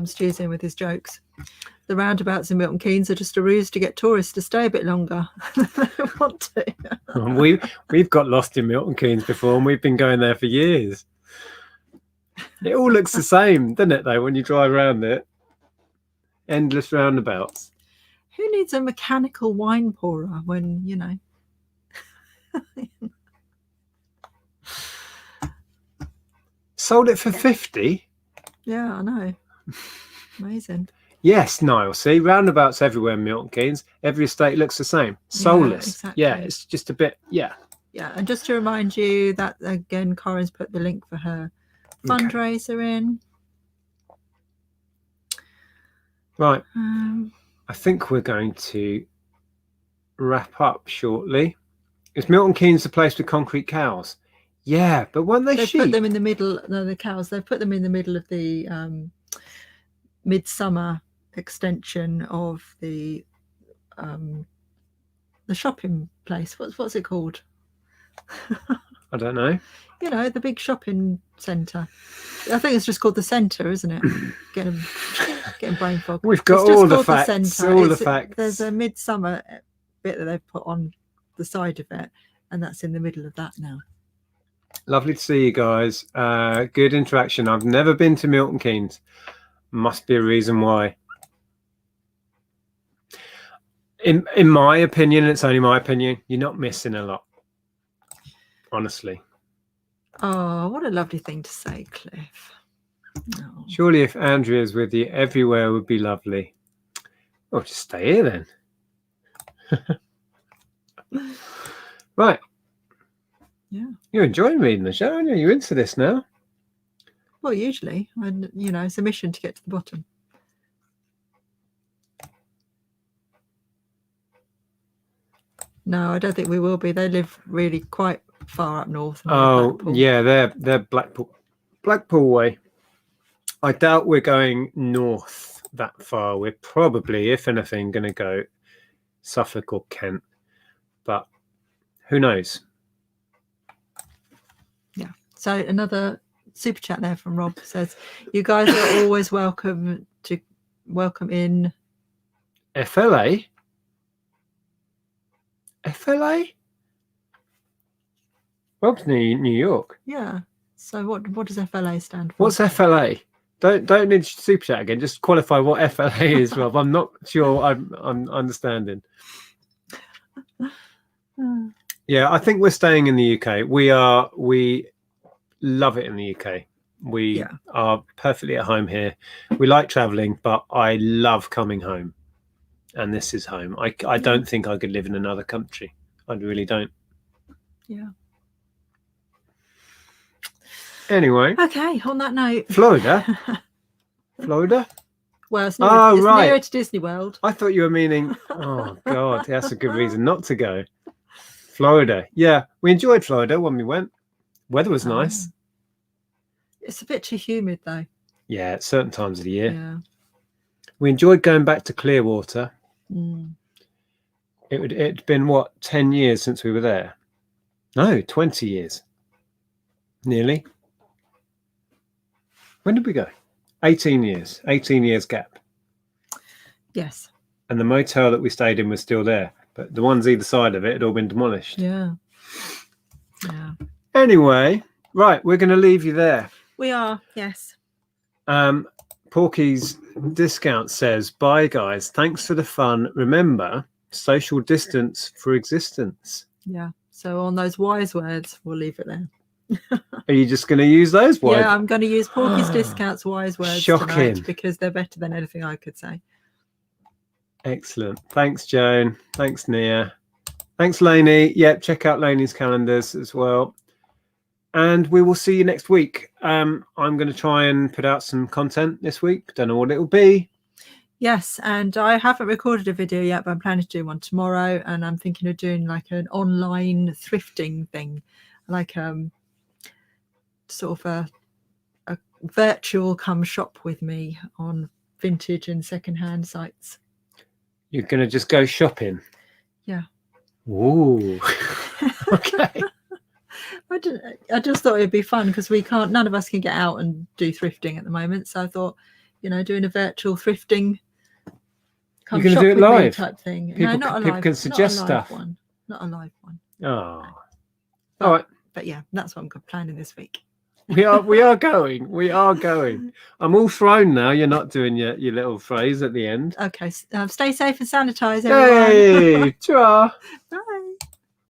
Stu's in with his jokes. The roundabouts in Milton Keynes are just a ruse to get tourists to stay a bit longer. They don't want to. We've got lost in Milton Keynes before, and we've been going there for years. It all looks the same, doesn't it, though, when you drive around it? Endless roundabouts. Who needs a mechanical wine pourer when, you know? Sold it for 50? Yeah, I know. Amazing. Yes, Niall. See, roundabouts everywhere in Milton Keynes. Every estate looks the same. Soulless. Yeah, exactly. Yeah, it's just a bit, yeah. Yeah, and just to remind you that, again, Corin's put the link for her fundraiser in. Right. I think we're going to wrap up shortly. Is Milton Keynes the place with concrete cows? Yeah, but weren't they sheep? Put them in the middle. No, the cows. They've put them in the middle of the midsummer extension of the shopping place. What's it called? I don't know. You know, the big shopping centre. I think it's just called the centre, isn't it? Getting brain fog. We've got all the facts. All the facts. There's a midsummer bit that they've put on the side of it, and that's in the middle of that now. Lovely to see you guys. Good interaction. I've never been to Milton Keynes. Must be a reason why. In my opinion, it's only my opinion, you're not missing a lot. Honestly. Oh, what a lovely thing to say, Cliff. Surely if Andrea's with you, everywhere would be lovely. Well, just stay here then. Right. Yeah. You're enjoying reading the show, aren't you? You're into this now. Well, usually, and it's a mission to get to the bottom. No, I don't think we will be. They live really quite far up north. Oh, yeah, they're Blackpool way. I doubt we're going north that far. We're probably, if anything, going to go Suffolk or Kent, but who knows? Yeah. So another super chat there from Rob says, "You guys are always welcome in FLA. FLA? Rob's New York. Yeah. So what does FLA stand for? What's FLA? Don't need super chat again. Just qualify what FLA is, Rob. I'm not sure I'm understanding. Yeah, I think we're staying in the UK. We love it in the UK. We are perfectly at home here. We like traveling, but I love coming home. And this is home. I don't think I could live in another country. I really don't. Yeah. Anyway. Okay, on that note. Florida? Florida? Well, it's nearer to Disney World. I thought you were meaning, oh, God, that's a good reason not to go. Florida. Yeah, we enjoyed Florida when we went. Weather was nice. It's a bit too humid, though. Yeah, at certain times of the year. Yeah. We enjoyed going back to Clearwater. Mm. It'd been, 10 years since we were there? No, 20 years. Nearly. When did we go? 18 years. 18 years gap. Yes. And the motel that we stayed in was still there. But the ones either side of it had all been demolished. Yeah. Yeah. Anyway, right, we're going to leave you there. We are, yes. Porky's Discount says, bye, guys. Thanks for the fun. Remember, social distance for existence. Yeah. So on those wise words, we'll leave it there. Are you just going to use those words? Yeah, I'm going to use Porky's Discount's wise words Shocking. tonight because they're better than anything I could say. Excellent. Thanks, Joan. Thanks, Nia. Thanks, Lainey. Yep, check out Lainey's calendars as well. And we will see you next week. I'm going to try and put out some content this week. Don't know what it will be. Yes, and I haven't recorded a video yet, but I'm planning to do one tomorrow. And I'm thinking of doing like an online thrifting thing, like sort of a virtual come shop with me on vintage and secondhand sites. You're going to just go shopping? Yeah. Ooh. Okay. I just thought it'd be fun because none of us can get out and do thrifting at the moment. So I thought, doing a virtual thrifting come You're shop do it with live me type thing. People, no, not a live. People can suggest not a live stuff. One. Not a live one. Oh. But, all right. But yeah, that's what I'm planning this week. We are going. We are going. I'm all thrown now. You're not doing your little phrase at the end. Okay. Stay safe and sanitize, everyone. Hey, ta-ra. Bye.